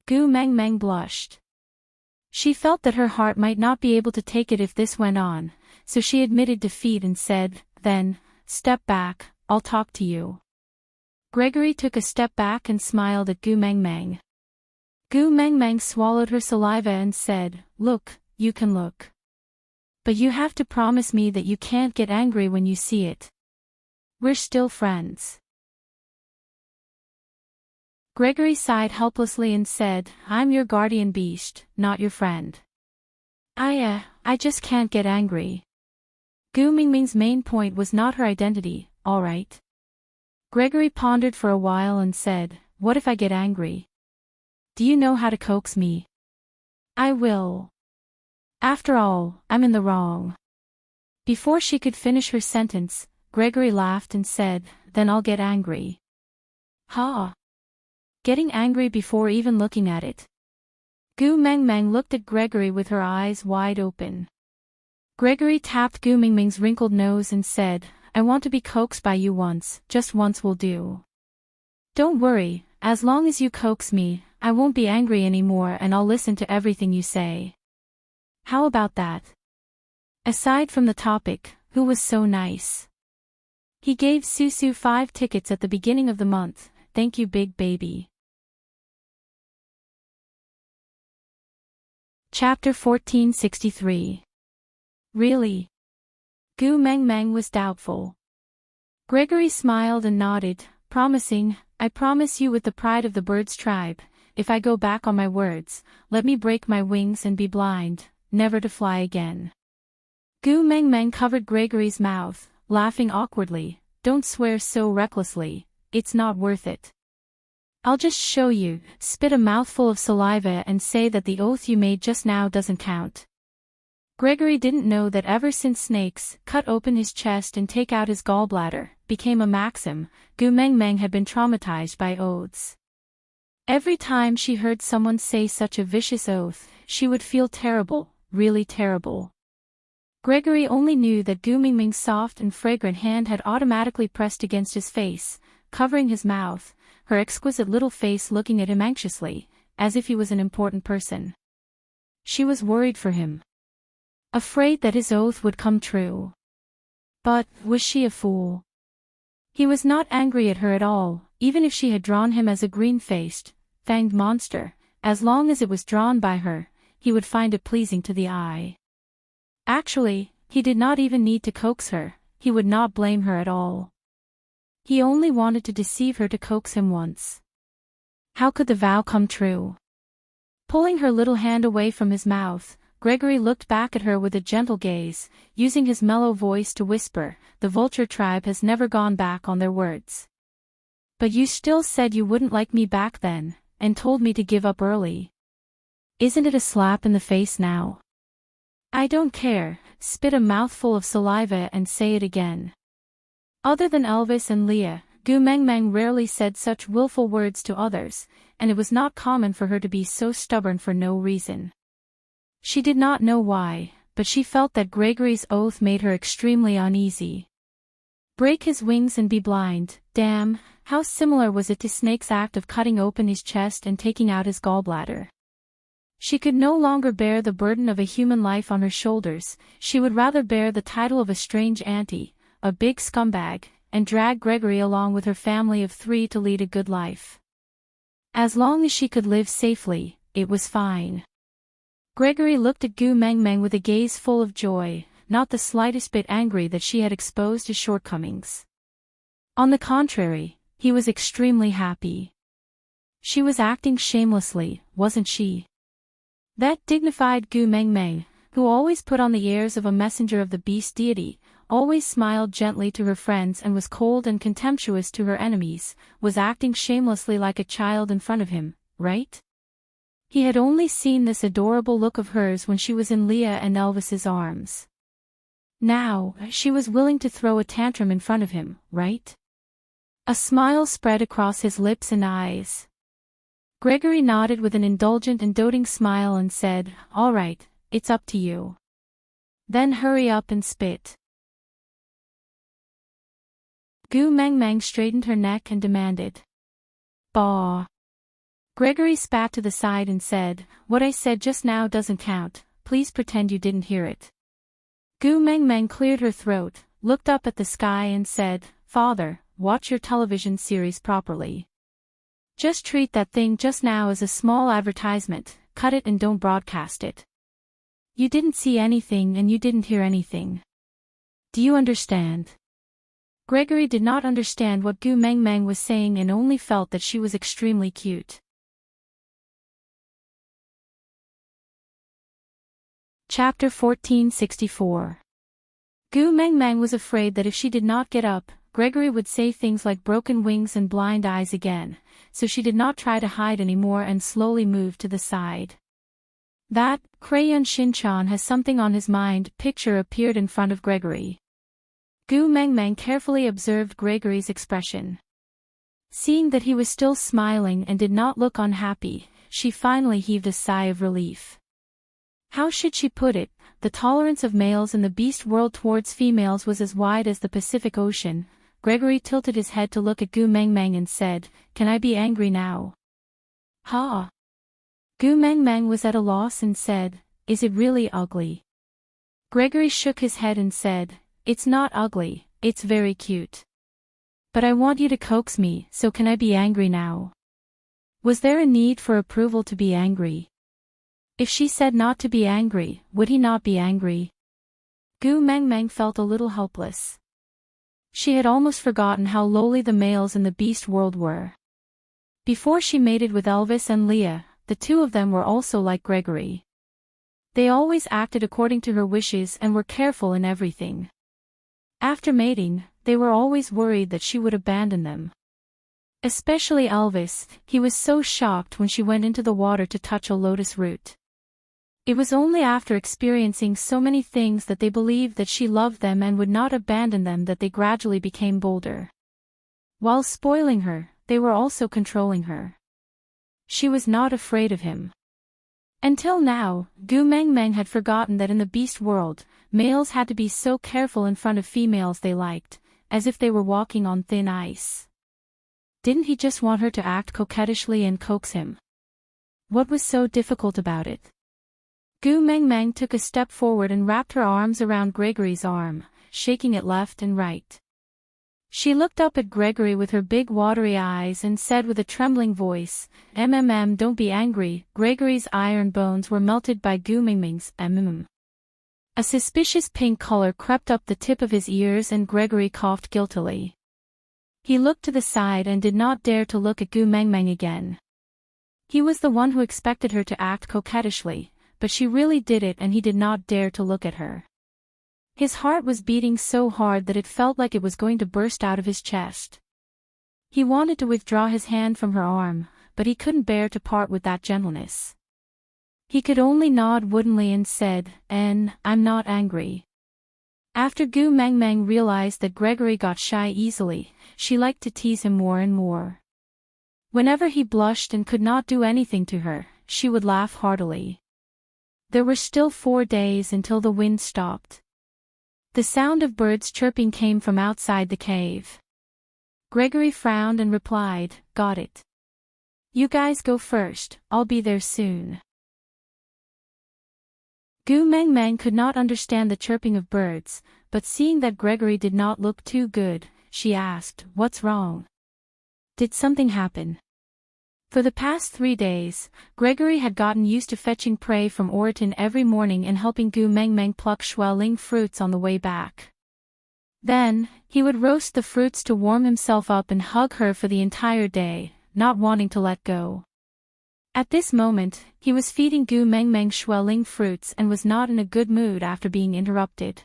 Gu Mengmeng blushed. She felt that her heart might not be able to take it if this went on, so she admitted defeat and said, "Then, step back, I'll talk to you." Gregory took a step back and smiled at Gu Mengmeng. Gu Mengmeng swallowed her saliva and said, "Look, you can look. But you have to promise me that you can't get angry when you see it. We're still friends." Gregory sighed helplessly and said, "I'm your guardian beast, not your friend. I just can't get angry." Gu Mengmeng's main point was not her identity, all right. Gregory pondered for a while and said, "What if I get angry? Do you know how to coax me?" "I will. After all, I'm in the wrong." Before she could finish her sentence, Gregory laughed and said, "Then I'll get angry." "Ha! Getting angry before even looking at it." Gu Mengmeng looked at Gregory with her eyes wide open. Gregory tapped Gu Mengmeng's wrinkled nose and said, "I want to be coaxed by you once, just once will do. Don't worry, as long as you coax me, I won't be angry anymore and I'll listen to everything you say. How about that?" Aside from the topic, who was so nice? He gave Susu 5 tickets at the beginning of the month. Thank you, big baby. Chapter 1463. Really? Gu Mengmeng was doubtful. Gregory smiled and nodded, promising, "I promise you with the pride of the bird's tribe, if I go back on my words, let me break my wings and be blind, never to fly again." Gu Mengmeng covered Gregory's mouth, laughing awkwardly, "Don't swear so recklessly, it's not worth it. I'll just show you, spit a mouthful of saliva and say that the oath you made just now doesn't count." Gregory didn't know that ever since snakes cut open his chest and take out his gallbladder became a maxim, Gu Mengmeng had been traumatized by oaths. Every time she heard someone say such a vicious oath, she would feel terrible, really terrible. Gregory only knew that Gu Mengmeng's soft and fragrant hand had automatically pressed against his face, covering his mouth, her exquisite little face looking at him anxiously, as if he was an important person. She was worried for him. Afraid that his oath would come true. But, was she a fool? He was not angry at her at all, even if she had drawn him as a green-faced, fanged monster, as long as it was drawn by her, he would find it pleasing to the eye. Actually, he did not even need to coax her, he would not blame her at all. He only wanted to deceive her to coax him once. How could the vow come true? Pulling her little hand away from his mouth, Gregory looked back at her with a gentle gaze, using his mellow voice to whisper, "The vulture tribe has never gone back on their words. But you still said you wouldn't like me back then, and told me to give up early. Isn't it a slap in the face now? I don't care, spit a mouthful of saliva and say it again." Other than Elvis and Leah, Gu Mengmeng rarely said such willful words to others, and it was not common for her to be so stubborn for no reason. She did not know why, but she felt that Gregory's oath made her extremely uneasy. Break his wings and be blind, damn, how similar was it to Snake's act of cutting open his chest and taking out his gallbladder. She could no longer bear the burden of a human life on her shoulders, she would rather bear the title of a strange auntie, a big scumbag, and drag Gregory along with her family of 3 to lead a good life. As long as she could live safely, it was fine. Gregory looked at Gu Mengmeng with a gaze full of joy, not the slightest bit angry that she had exposed his shortcomings. On the contrary, he was extremely happy. She was acting shamelessly, wasn't she? That dignified Gu Mengmeng, who always put on the airs of a messenger of the beast deity, always smiled gently to her friends and was cold and contemptuous to her enemies, was acting shamelessly like a child in front of him, right? He had only seen this adorable look of hers when she was in Leah and Elvis's arms. Now, she was willing to throw a tantrum in front of him, right? A smile spread across his lips and eyes. Gregory nodded with an indulgent and doting smile and said, "All right, it's up to you. Then hurry up and spit." Gu Mengmeng straightened her neck and demanded, "Bah." Gregory spat to the side and said, "What I said just now doesn't count, please pretend you didn't hear it." Gu Mengmeng cleared her throat, looked up at the sky and said, "Father, watch your television series properly. Just treat that thing just now as a small advertisement, cut it and don't broadcast it. You didn't see anything and you didn't hear anything. Do you understand?" Gregory did not understand what Gu Mengmeng was saying and only felt that she was extremely cute. Chapter 1464. Gu Mengmeng was afraid that if she did not get up, Gregory would say things like broken wings and blind eyes again, so she did not try to hide anymore and slowly moved to the side. That Crayon Shinchan has something on his mind picture appeared in front of Gregory. Gu Mengmeng carefully observed Gregory's expression. Seeing that he was still smiling and did not look unhappy, she finally heaved a sigh of relief. How should she put it? The tolerance of males in the beast world towards females was as wide as the Pacific Ocean. Gregory tilted his head to look at Gu Mengmeng and said, "Can I be angry now?" "Ha!" Gu Mengmeng was at a loss and said, "Is it really ugly?" Gregory shook his head and said, "It's not ugly, it's very cute. But I want you to coax me, so can I be angry now?" Was there a need for approval to be angry? If she said not to be angry, would he not be angry? Gu Mengmeng felt a little helpless. She had almost forgotten how lowly the males in the beast world were. Before she mated with Elvis and Leah, the 2 of them were also like Gregory. They always acted according to her wishes and were careful in everything. After mating, they were always worried that she would abandon them. Especially Elvis, he was so shocked when she went into the water to touch a lotus root. It was only after experiencing so many things that they believed that she loved them and would not abandon them that they gradually became bolder. While spoiling her, they were also controlling her. She was not afraid of him. Until now, Gu Mengmeng had forgotten that in the beast world, males had to be so careful in front of females they liked, as if they were walking on thin ice. Didn't he just want her to act coquettishly and coax him? What was so difficult about it? Gu Mengmeng took a step forward and wrapped her arms around Gregory's arm, shaking it left and right. She looked up at Gregory with her big watery eyes and said with a trembling voice, Don't be angry." Gregory's iron bones were melted by Gu Mengmeng's "mm." A suspicious pink color crept up the tip of his ears and Gregory coughed guiltily. He looked to the side and did not dare to look at Gu Mengmeng again. He was the one who expected her to act coquettishly, but she really did it and he did not dare to look at her. His heart was beating so hard that it felt like it was going to burst out of his chest. He wanted to withdraw his hand from her arm, but he couldn't bear to part with that gentleness. He could only nod woodenly and said, I'm not angry. After Gu Mengmeng realized that Gregory got shy easily, she liked to tease him more and more. Whenever he blushed and could not do anything to her, she would laugh heartily. There were still 4 days until the wind stopped. The sound of birds chirping came from outside the cave. Gregory frowned and replied, "Got it. You guys go first, I'll be there soon." Gu Mengmeng could not understand the chirping of birds, but seeing that Gregory did not look too good, she asked, "What's wrong? Did something happen?" For the past 3 days, Gregory had gotten used to fetching prey from Oriton every morning and helping Gu Mengmeng pluck Xueling fruits on the way back. Then, he would roast the fruits to warm himself up and hug her for the entire day, not wanting to let go. At this moment, he was feeding Gu Mengmeng Xueling fruits and was not in a good mood after being interrupted.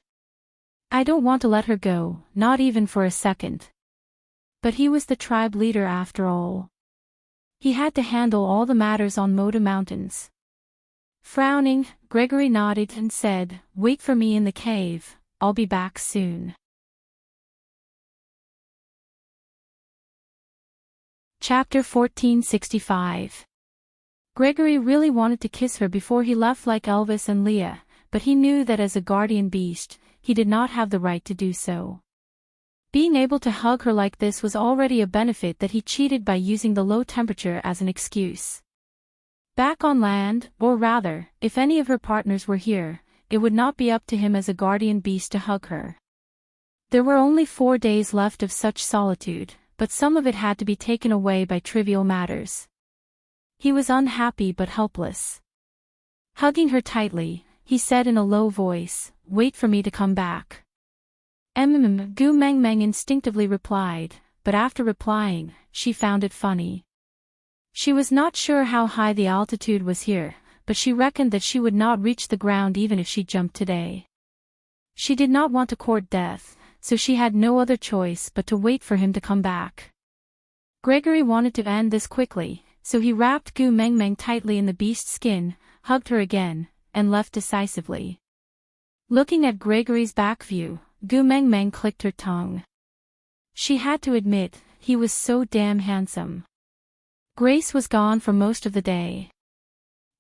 "I don't want to let her go, not even for a second." But he was the tribe leader after all. He had to handle all the matters on Moda Mountains. Frowning, Gregory nodded and said, "Wait for me in the cave, I'll be back soon." Chapter 1465. Gregory really wanted to kiss her before he left like Elvis and Leah, but he knew that as a guardian beast, he did not have the right to do so. Being able to hug her like this was already a benefit that he cheated by using the low temperature as an excuse. Back on land, or rather, if any of her partners were here, it would not be up to him as a guardian beast to hug her. There were only 4 days left of such solitude, but some of it had to be taken away by trivial matters. He was unhappy but helpless. Hugging her tightly, he said in a low voice, "Wait for me to come back." Gu Mengmeng instinctively replied, but after replying, she found it funny. She was not sure how high the altitude was here, but she reckoned that she would not reach the ground even if she jumped today. She did not want to court death, so she had no other choice but to wait for him to come back. Gregory wanted to end this quickly, so he wrapped Gu Mengmeng tightly in the beast's skin, hugged her again, and left decisively. Looking at Gregory's back view, Gu Mengmeng clicked her tongue. She had to admit, he was so damn handsome. Grace was gone for most of the day.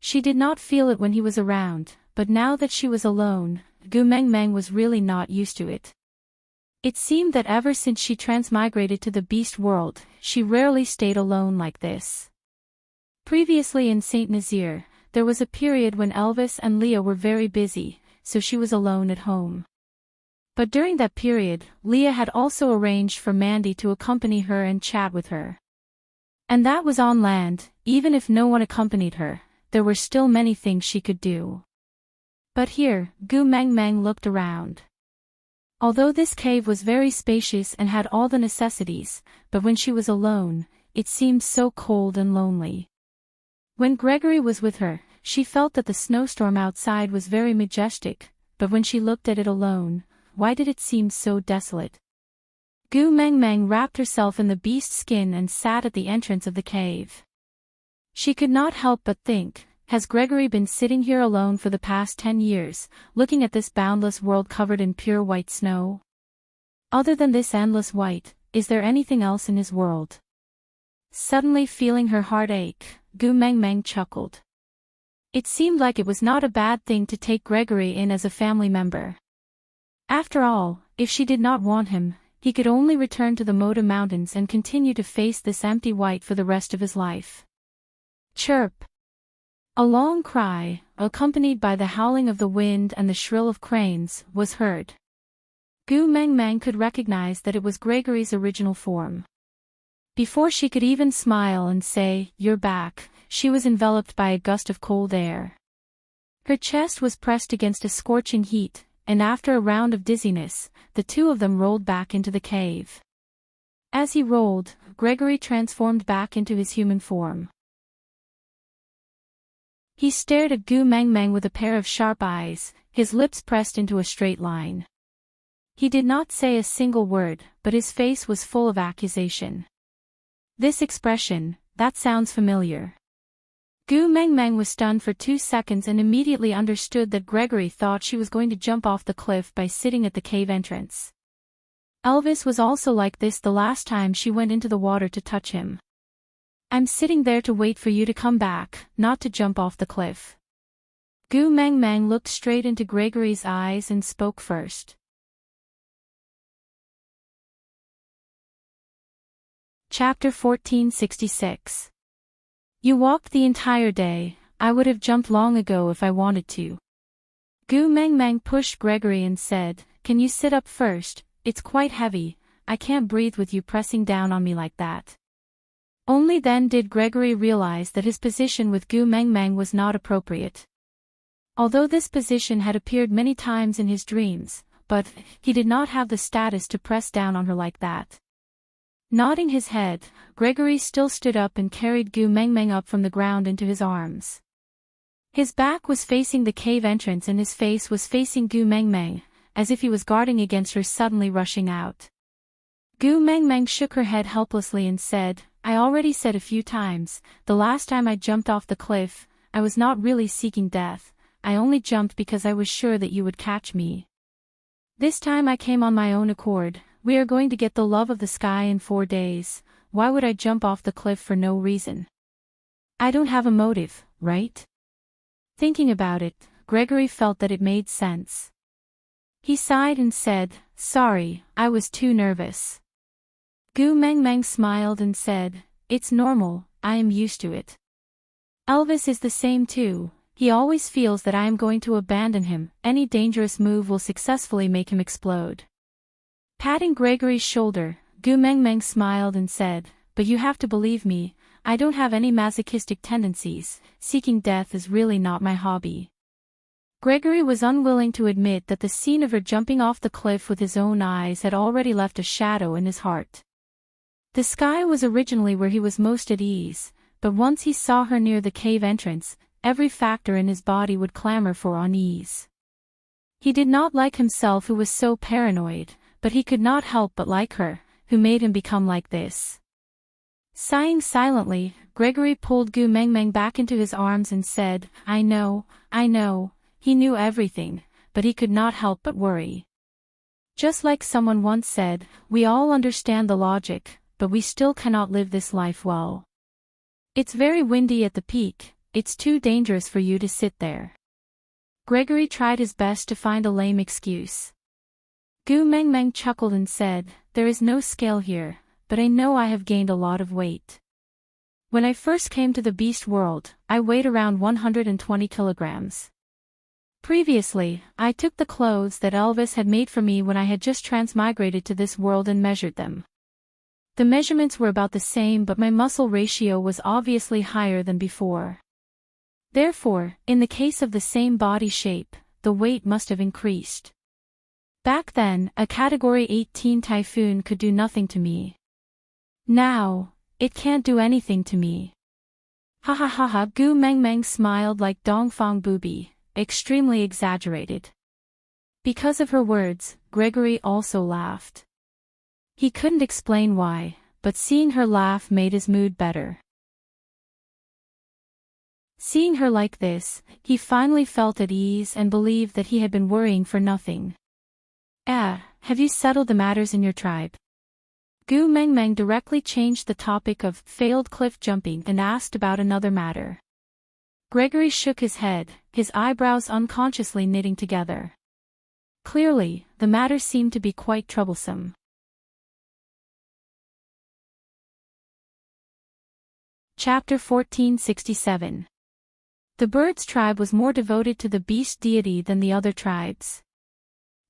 She did not feel it when he was around, but now that she was alone, Gu Mengmeng was really not used to it. It seemed that ever since she transmigrated to the beast world, she rarely stayed alone like this. Previously in Saint Nazaire, there was a period when Elvis and Leah were very busy, so she was alone at home. But during that period, Leah had also arranged for Mandy to accompany her and chat with her. And that was on land. Even if no one accompanied her, there were still many things she could do. But here, Gu Mengmeng looked around. Although this cave was very spacious and had all the necessities, but when she was alone, it seemed so cold and lonely. When Gregory was with her, she felt that the snowstorm outside was very majestic, but when she looked at it alone, why did it seem so desolate? Gu Mengmeng wrapped herself in the beast's skin and sat at the entrance of the cave. She could not help but think, has Gregory been sitting here alone for the past 10 years, looking at this boundless world covered in pure white snow? Other than this endless white, is there anything else in his world? Suddenly feeling her heart ache, Gu Mengmeng chuckled. It seemed like it was not a bad thing to take Gregory in as a family member. After all, if she did not want him, he could only return to the Moda Mountains and continue to face this empty white for the rest of his life. Chirp! A long cry, accompanied by the howling of the wind and the shrill of cranes, was heard. Gu Mengmeng could recognize that it was Gregory's original form. Before she could even smile and say, "You're back," she was enveloped by a gust of cold air. Her chest was pressed against a scorching heat, and after a round of dizziness, the two of them rolled back into the cave. As he rolled, Gregory transformed back into his human form. He stared at Gu Mengmeng with a pair of sharp eyes, his lips pressed into a straight line. He did not say a single word, but his face was full of accusation. This expression, that sounds familiar. Gu Mengmeng was stunned for 2 seconds and immediately understood that Gregory thought she was going to jump off the cliff by sitting at the cave entrance. Elvis was also like this the last time she went into the water to touch him. I'm sitting there to wait for you to come back, not to jump off the cliff. Gu Mengmeng looked straight into Gregory's eyes and spoke first. Chapter 1466. You walked the entire day. I would have jumped long ago if I wanted to. Gu Mengmeng pushed Gregory and said, Can you sit up first? It's quite heavy. I can't breathe with you pressing down on me like that. Only then did Gregory realize that his position with Gu Mengmeng was not appropriate. Although this position had appeared many times in his dreams, but he did not have the status to press down on her like that. Nodding his head, Gregory still stood up and carried Gu Mengmeng up from the ground into his arms. His back was facing the cave entrance and his face was facing Gu Mengmeng, as if he was guarding against her suddenly rushing out. Gu Mengmeng shook her head helplessly and said, I already said a few times, the last time I jumped off the cliff, I was not really seeking death, I only jumped because I was sure that you would catch me. This time I came on my own accord. We are going to get the love of the sky in 4 days, why would I jump off the cliff for no reason? I don't have a motive, right? Thinking about it, Gregory felt that it made sense. He sighed and said, Sorry, I was too nervous. Gu Mengmeng smiled and said, It's normal, I am used to it. Elvis is the same too, he always feels that I am going to abandon him, any dangerous move will successfully make him explode. Patting Gregory's shoulder, Gu Mengmeng smiled and said, But you have to believe me, I don't have any masochistic tendencies, seeking death is really not my hobby. Gregory was unwilling to admit that the scene of her jumping off the cliff with his own eyes had already left a shadow in his heart. The sky was originally where he was most at ease, but once he saw her near the cave entrance, every factor in his body would clamor for unease. He did not like himself who was so paranoid, but he could not help but like her, who made him become like this. Sighing silently, Gregory pulled Gu Mengmeng back into his arms and said, I know. He knew everything, but he could not help but worry. Just like someone once said, we all understand the logic, but we still cannot live this life well. It's very windy at the peak, it's too dangerous for you to sit there. Gregory tried his best to find a lame excuse. Gu Mengmeng chuckled and said, There is no scale here, but I know I have gained a lot of weight. When I first came to the beast world, I weighed around 120 kilograms. Previously, I took the clothes that Elvis had made for me when I had just transmigrated to this world and measured them. The measurements were about the same, but my muscle ratio was obviously higher than before. Therefore, in the case of the same body shape, the weight must have increased. Back then, a Category 18 typhoon could do nothing to me. Now, it can't do anything to me. Ha ha ha ha. Gu Mengmeng smiled like Dongfang Booby, extremely exaggerated. Because of her words, Gregory also laughed. He couldn't explain why, but seeing her laugh made his mood better. Seeing her like this, he finally felt at ease and believed that he had been worrying for nothing. Have you settled the matters in your tribe? Gu Mengmeng directly changed the topic of failed cliff jumping and asked about another matter. Gregory shook his head, his eyebrows unconsciously knitting together. Clearly, the matter seemed to be quite troublesome. Chapter 1467. The bird's tribe was more devoted to the beast deity than the other tribes.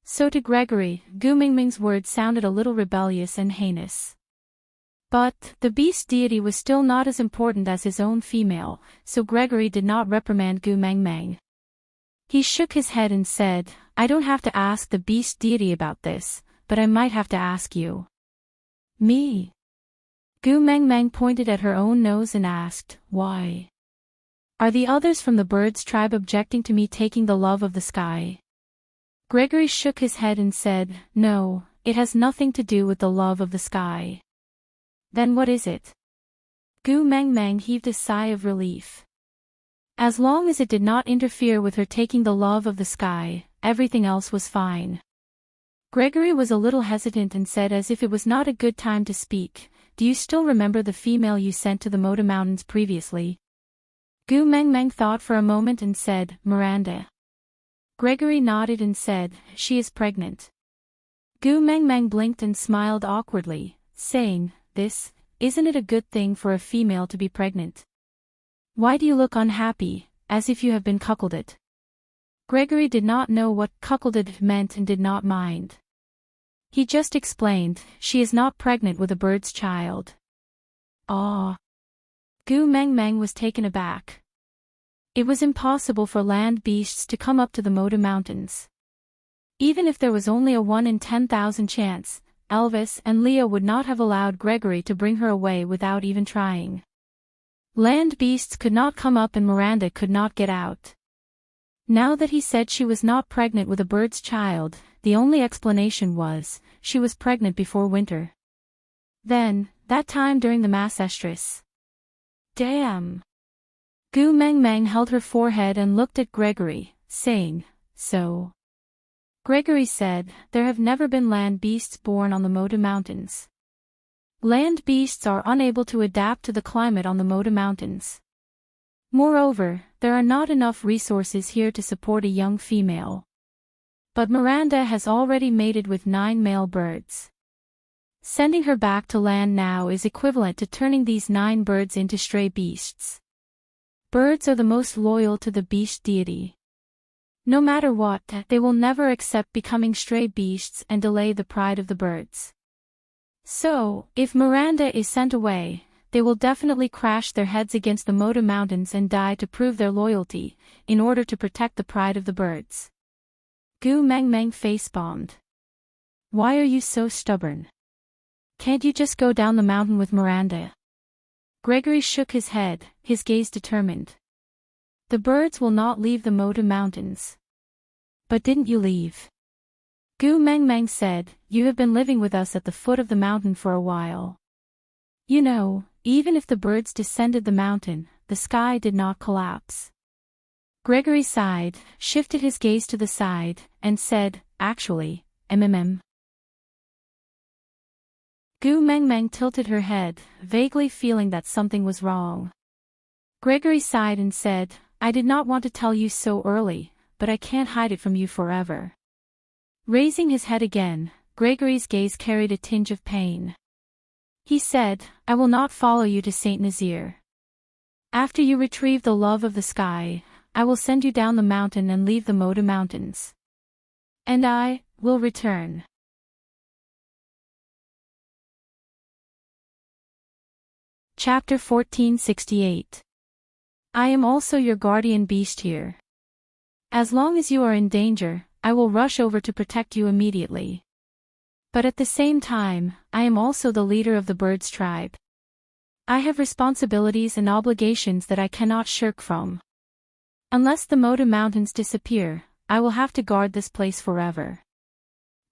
So to Gregory, Gu Mengmeng's words sounded a little rebellious and heinous. But, the beast deity was still not as important as his own female, so Gregory did not reprimand Gu Mengmeng. He shook his head and said, I don't have to ask the beast deity about this, but I might have to ask you. Me? Gu Mengmeng pointed at her own nose and asked, Why? Are the others from the bird's tribe objecting to me taking the love of the sky? Gregory shook his head and said, No, it has nothing to do with the love of the sky. Then what is it? Gu Mengmeng heaved a sigh of relief. As long as it did not interfere with her taking the love of the sky, everything else was fine. Gregory was a little hesitant and said as if it was not a good time to speak, "Do you still remember the female you sent to the Moda Mountains previously?" Gu Mengmeng thought for a moment and said, "Miranda." Gregory nodded and said, "She is pregnant." Gu Mengmeng blinked and smiled awkwardly, saying, Isn't it a good thing for a female to be pregnant? Why do you look unhappy, as if you have been cuckolded?" Gregory did not know what cuckolded meant and did not mind. He just explained, "She is not pregnant with a bird's child." Ah! Gu Mengmeng was taken aback. It was impossible for land beasts to come up to the Moda Mountains. Even if there was only a 1 in 10,000 chance, Elvis and Leah would not have allowed Gregory to bring her away without even trying. Land beasts could not come up and Miranda could not get out. Now that he said she was not pregnant with a bird's child, the only explanation was, she was pregnant before winter. Then, that time during the mass estrus. Damn! Gu Mengmeng held her forehead and looked at Gregory, saying, "So?" Gregory said, "There have never been land beasts born on the Moda Mountains. Land beasts are unable to adapt to the climate on the Moda Mountains. Moreover, there are not enough resources here to support a young female. But Miranda has already mated with 9 male birds. Sending her back to land now is equivalent to turning these 9 birds into stray beasts. Birds are the most loyal to the beast deity. No matter what, they will never accept becoming stray beasts and delay the pride of the birds. So, if Miranda is sent away, they will definitely crash their heads against the Moda Mountains and die to prove their loyalty, in order to protect the pride of the birds." Gu Mengmeng face-bombed. "Why are you so stubborn? Can't you just go down the mountain with Miranda?" Gregory shook his head, his gaze determined. "The birds will not leave the Moda Mountains." "But didn't you leave?" Gu Mengmeng said, "You have been living with us at the foot of the mountain for a while. You know, even if the birds descended the mountain, the sky did not collapse." Gregory sighed, shifted his gaze to the side, and said, "Actually, Gu Mengmeng tilted her head, vaguely feeling that something was wrong. Gregory sighed and said, "I did not want to tell you so early, but I can't hide it from you forever." Raising his head again, Gregory's gaze carried a tinge of pain. He said, "I will not follow you to Saint Nazaire. After you retrieve the love of the sky, I will send you down the mountain and leave the Moda Mountains. And I will return." Chapter 1468. I am also your guardian beast here. As long as you are in danger, I will rush over to protect you immediately. But at the same time, I am also the leader of the birds' tribe. I have responsibilities and obligations that I cannot shirk from. Unless the Moda Mountains disappear, I will have to guard this place forever.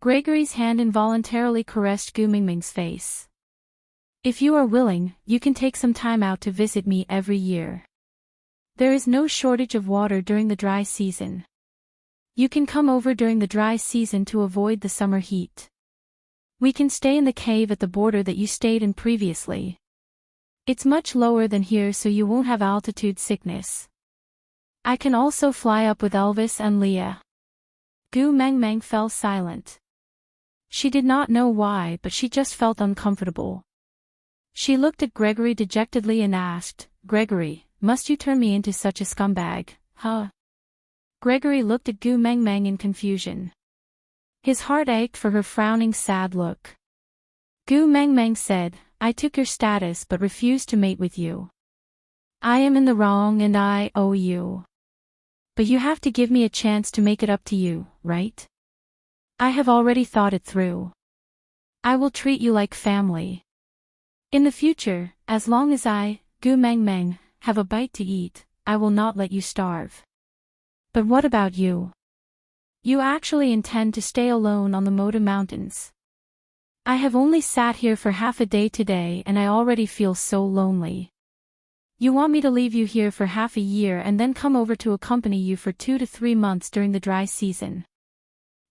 Gregory's hand involuntarily caressed Gu Mengmeng's face. "If you are willing, you can take some time out to visit me every year. There is no shortage of water during the dry season. You can come over during the dry season to avoid the summer heat. We can stay in the cave at the border that you stayed in previously. It's much lower than here so you won't have altitude sickness. I can also fly up with Elvis and Leah." Gu Mengmeng fell silent. She did not know why, but she just felt uncomfortable. She looked at Gregory dejectedly and asked, "Gregory, must you turn me into such a scumbag, huh?" Gregory looked at Gu Mengmeng in confusion. His heart ached for her frowning sad look. Gu Mengmeng said, "I took your status but refused to mate with you. I am in the wrong and I owe you. But you have to give me a chance to make it up to you, right? I have already thought it through. I will treat you like family. In the future, as long as I, Gu Mengmeng, have a bite to eat, I will not let you starve. But what about you? You actually intend to stay alone on the Moda Mountains. I have only sat here for half a day today and I already feel so lonely. You want me to leave you here for half a year and then come over to accompany you for 2 to 3 months during the dry season?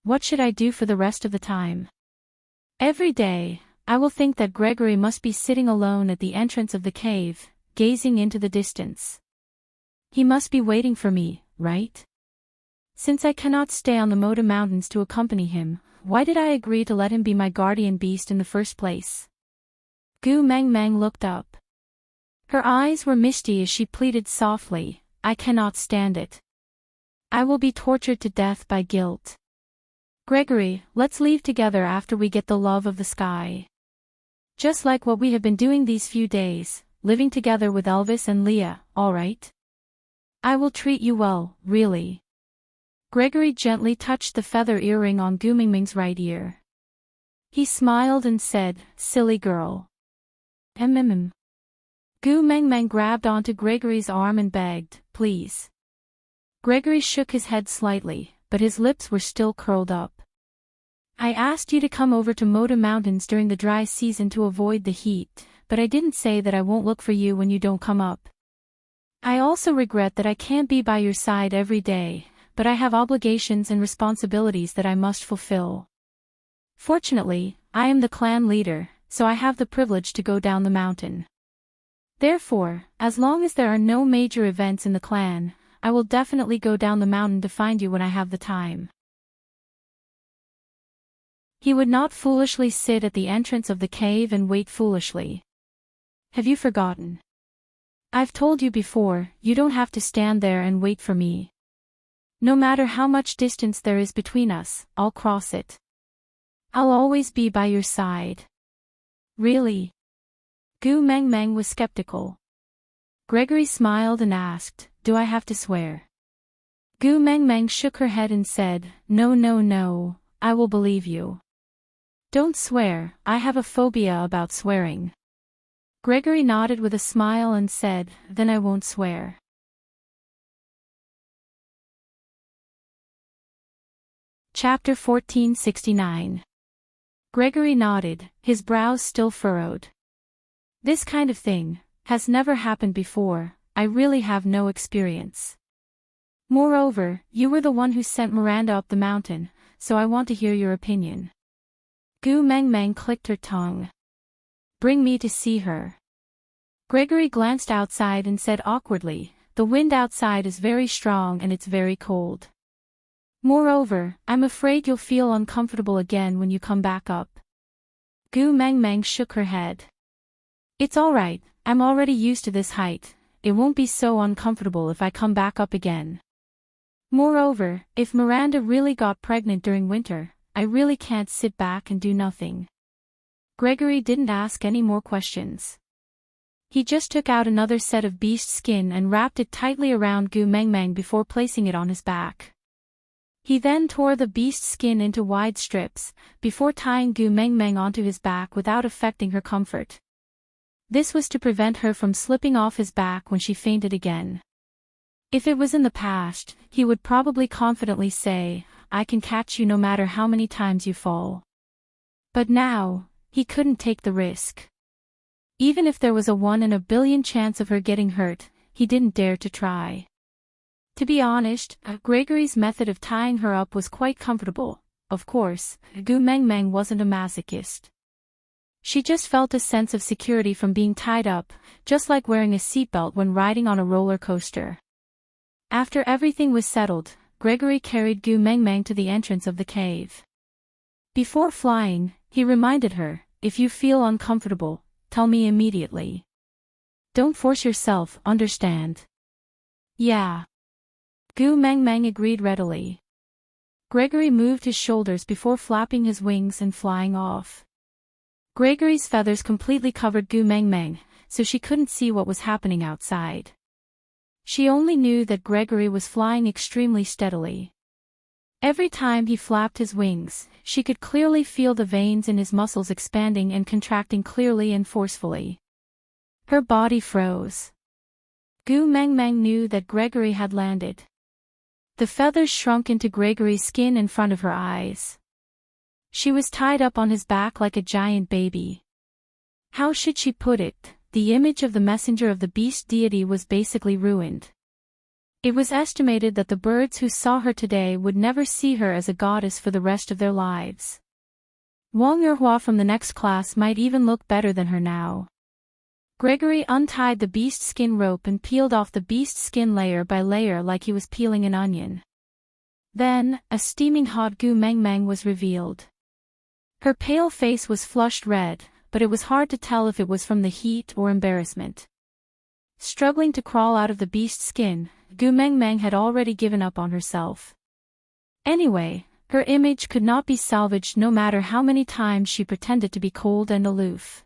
What should I do for the rest of the time? Every day, I will think that Gregory must be sitting alone at the entrance of the cave, gazing into the distance. He must be waiting for me, right? Since I cannot stay on the Moda Mountains to accompany him, why did I agree to let him be my guardian beast in the first place? Gu Meng Meng looked up. Her eyes were misty as she pleaded softly, I cannot stand it. I will be tortured to death by guilt. Gregory, let's leave together after we get the love of the sky. Just like what we have been doing these few days, living together with Elvis and Leah, all right? I will treat you well, really. Gregory gently touched the feather earring on Gu Mingming's right ear. He smiled and said, silly girl. Mm. Gu Mengmeng grabbed onto Gregory's arm and begged, please. Gregory shook his head slightly, but his lips were still curled up. I asked you to come over to Moda Mountains during the dry season to avoid the heat, but I didn't say that I won't look for you when you don't come up. I also regret that I can't be by your side every day, but I have obligations and responsibilities that I must fulfill. Fortunately, I am the clan leader, so I have the privilege to go down the mountain. Therefore, as long as there are no major events in the clan, I will definitely go down the mountain to find you when I have the time. He would not foolishly sit at the entrance of the cave and wait foolishly. Have you forgotten? I've told you before, you don't have to stand there and wait for me. No matter how much distance there is between us, I'll cross it. I'll always be by your side. Really? Gu Mengmeng was skeptical. Gregory smiled and asked, do I have to swear? Gu Mengmeng shook her head and said, no, I will believe you. Don't swear, I have a phobia about swearing. Gregory nodded with a smile and said, then I won't swear. Chapter 1469. Gregory nodded, his brows still furrowed. This kind of thing has never happened before, I really have no experience. Moreover, you were the one who sent Miranda up the mountain, so I want to hear your opinion. Gu Mengmeng clicked her tongue. Bring me to see her. Gregory glanced outside and said awkwardly, the wind outside is very strong and it's very cold. Moreover, I'm afraid you'll feel uncomfortable again when you come back up. Gu Mengmeng shook her head. It's alright, I'm already used to this height, it won't be so uncomfortable if I come back up again. Moreover, if Miranda really got pregnant during winter, I really can't sit back and do nothing. Gregory didn't ask any more questions. He just took out another set of beast skin and wrapped it tightly around Gu Mengmeng before placing it on his back. He then tore the beast skin into wide strips, before tying Gu Mengmeng onto his back without affecting her comfort. This was to prevent her from slipping off his back when she fainted again. If it was in the past, he would probably confidently say, I can catch you no matter how many times you fall. But now, he couldn't take the risk. Even if there was a 1 in a billion chance of her getting hurt, he didn't dare to try. To be honest, Gregory's method of tying her up was quite comfortable. Of course, Gu Mengmeng wasn't a masochist. She just felt a sense of security from being tied up, just like wearing a seatbelt when riding on a roller coaster. After everything was settled, Gregory carried Gu Mengmeng to the entrance of the cave. Before flying, he reminded her, if you feel uncomfortable, tell me immediately. Don't force yourself, understand? Yeah. Gu Mengmeng agreed readily. Gregory moved his shoulders before flapping his wings and flying off. Gregory's feathers completely covered Gu Mengmeng, so she couldn't see what was happening outside. She only knew that Gregory was flying extremely steadily. Every time he flapped his wings, she could clearly feel the veins in his muscles expanding and contracting clearly and forcefully. Her body froze. Gu Mengmeng knew that Gregory had landed. The feathers shrunk into Gregory's skin in front of her eyes. She was tied up on his back like a giant baby. How should she put it? the image of the messenger of the beast deity was basically ruined. It was estimated that the birds who saw her today would never see her as a goddess for the rest of their lives. Wang Erhua from the next class might even look better than her now. Gregory untied the beast skin rope and peeled off the beast skin layer by layer like he was peeling an onion. Then, a steaming hot Gu Mengmeng was revealed. Her pale face was flushed red, but it was hard to tell if it was from the heat or embarrassment. Struggling to crawl out of the beast skin, Gu Mengmeng had already given up on herself. Anyway, her image could not be salvaged no matter how many times she pretended to be cold and aloof.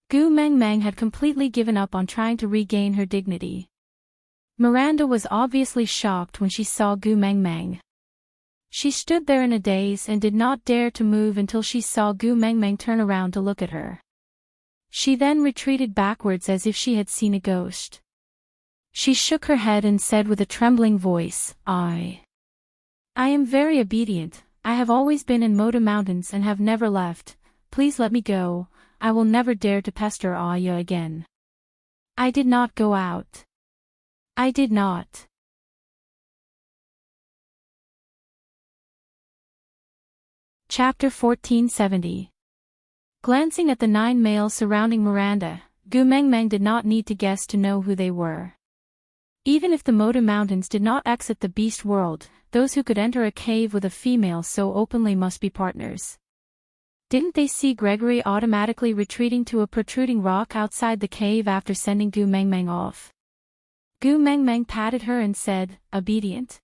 Gu Mengmeng had completely given up on trying to regain her dignity. Miranda was obviously shocked when she saw Gu Mengmeng. She stood there in a daze and did not dare to move until she saw Gu Mengmeng turn around to look at her. She then retreated backwards as if she had seen a ghost. She shook her head and said with a trembling voice, I am very obedient. I have always been in Moda Mountains and have never left. Please let me go. I will never dare to pester Aya again. I did not go out. I did not. Chapter 1470. Glancing at the 9 males surrounding Miranda, Gu Mengmeng did not need to guess to know who they were. Even if the Moda Mountains did not exit the beast world, those who could enter a cave with a female so openly must be partners. Didn't they see Gregory automatically retreating to a protruding rock outside the cave after sending Gu Mengmeng off? Gu Mengmeng patted her and said, obedient?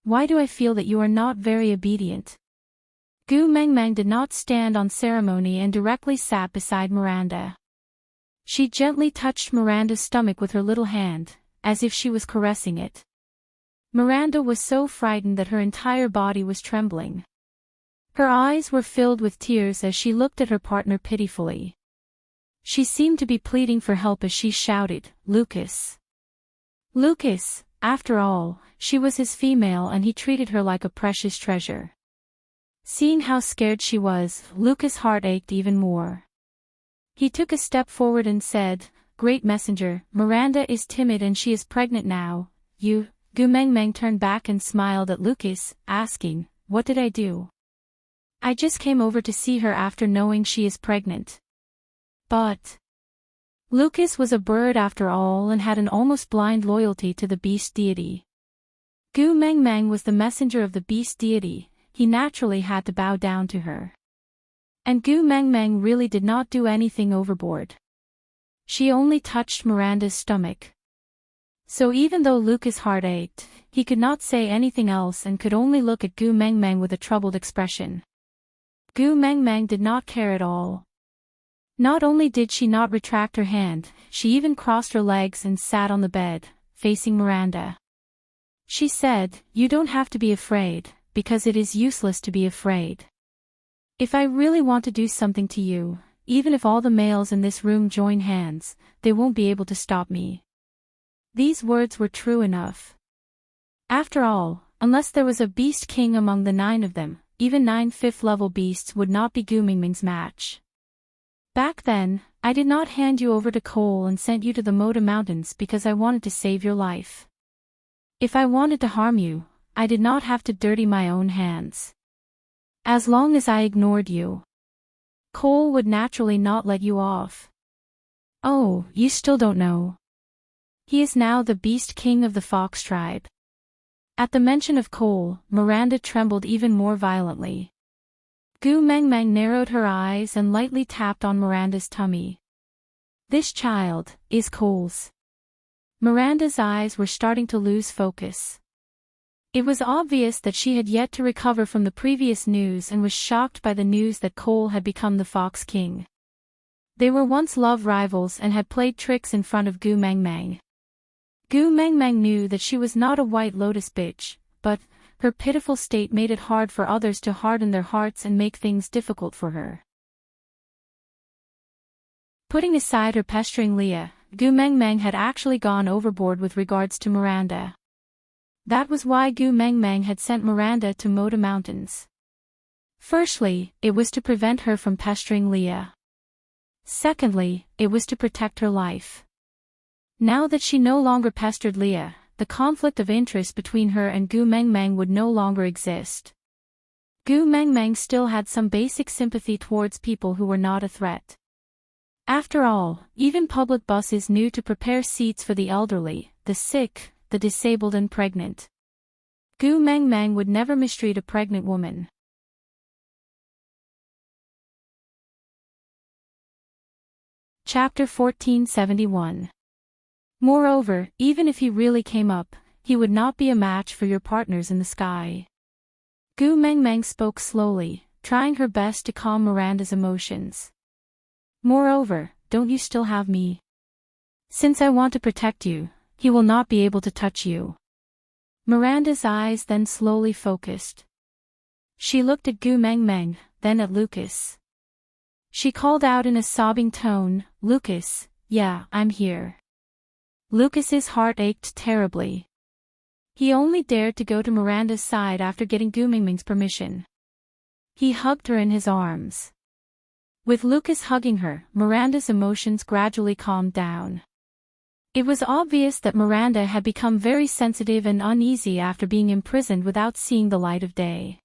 Why do I feel that you are not very obedient? Gu Mengmeng did not stand on ceremony and directly sat beside Miranda. She gently touched Miranda's stomach with her little hand, as if she was caressing it. Miranda was so frightened that her entire body was trembling. Her eyes were filled with tears as she looked at her partner pitifully. She seemed to be pleading for help as she shouted, Lucas. Lucas, after all, she was his female and he treated her like a precious treasure. Seeing how scared she was, Lucas' heart ached even more. He took a step forward and said, Great messenger, Miranda is timid and she is pregnant now. Gu Mengmeng turned back and smiled at Lucas, asking, What did I do? I just came over to see her after knowing she is pregnant. But Lucas was a bird after all and had an almost blind loyalty to the beast deity. Gu Mengmeng was the messenger of the beast deity, he naturally had to bow down to her. And Gu Mengmeng really did not do anything overboard. She only touched Miranda's stomach. So even though Lucas' heart ached, he could not say anything else and could only look at Gu Mengmeng with a troubled expression. Gu Mengmeng did not care at all. Not only did she not retract her hand, she even crossed her legs and sat on the bed, facing Miranda. She said, You don't have to be afraid, because it is useless to be afraid. If I really want to do something to you, even if all the males in this room join hands, they won't be able to stop me. These words were true enough. After all, unless there was a beast king among the 9 of them, even 9 5th-level beasts would not be Gu Mengmeng's match. Back then, I did not hand you over to Cole and sent you to the Moda Mountains because I wanted to save your life. If I wanted to harm you, I did not have to dirty my own hands. As long as I ignored you, Cole would naturally not let you off. Oh, you still don't know. He is now the beast king of the fox tribe. At the mention of Cole, Miranda trembled even more violently. Gu Mengmeng narrowed her eyes and lightly tapped on Miranda's tummy. This child is Cole's. Miranda's eyes were starting to lose focus. It was obvious that she had yet to recover from the previous news and was shocked by the news that Cole had become the Fox King. They were once love rivals and had played tricks in front of Gu Mengmeng. Gu Mengmeng knew that she was not a White Lotus bitch, but her pitiful state made it hard for others to harden their hearts and make things difficult for her. Putting aside her pestering Leah, Gu Mengmeng had actually gone overboard with regards to Miranda. That was why Gu Mengmeng had sent Miranda to Moda Mountains. Firstly, it was to prevent her from pestering Leah. Secondly, it was to protect her life. Now that she no longer pestered Leah, the conflict of interest between her and Gu Mengmeng would no longer exist. Gu Mengmeng still had some basic sympathy towards people who were not a threat. After all, even public buses knew to prepare seats for the elderly, the sick, the disabled and pregnant. Gu Mengmeng would never mistreat a pregnant woman. Chapter 1471. Moreover, even if he really came up, he would not be a match for your partners in the sky. Gu Mengmeng spoke slowly, trying her best to calm Miranda's emotions. Moreover, don't you still have me? Since I want to protect you, he will not be able to touch you. Miranda's eyes then slowly focused. She looked at Gu Mengmeng, then at Lucas. She called out in a sobbing tone, "Lucas, yeah, I'm here." Lucas's heart ached terribly. He only dared to go to Miranda's side after getting Gu Mengmeng's permission. He hugged her in his arms. With Lucas hugging her, Miranda's emotions gradually calmed down. It was obvious that Miranda had become very sensitive and uneasy after being imprisoned without seeing the light of day.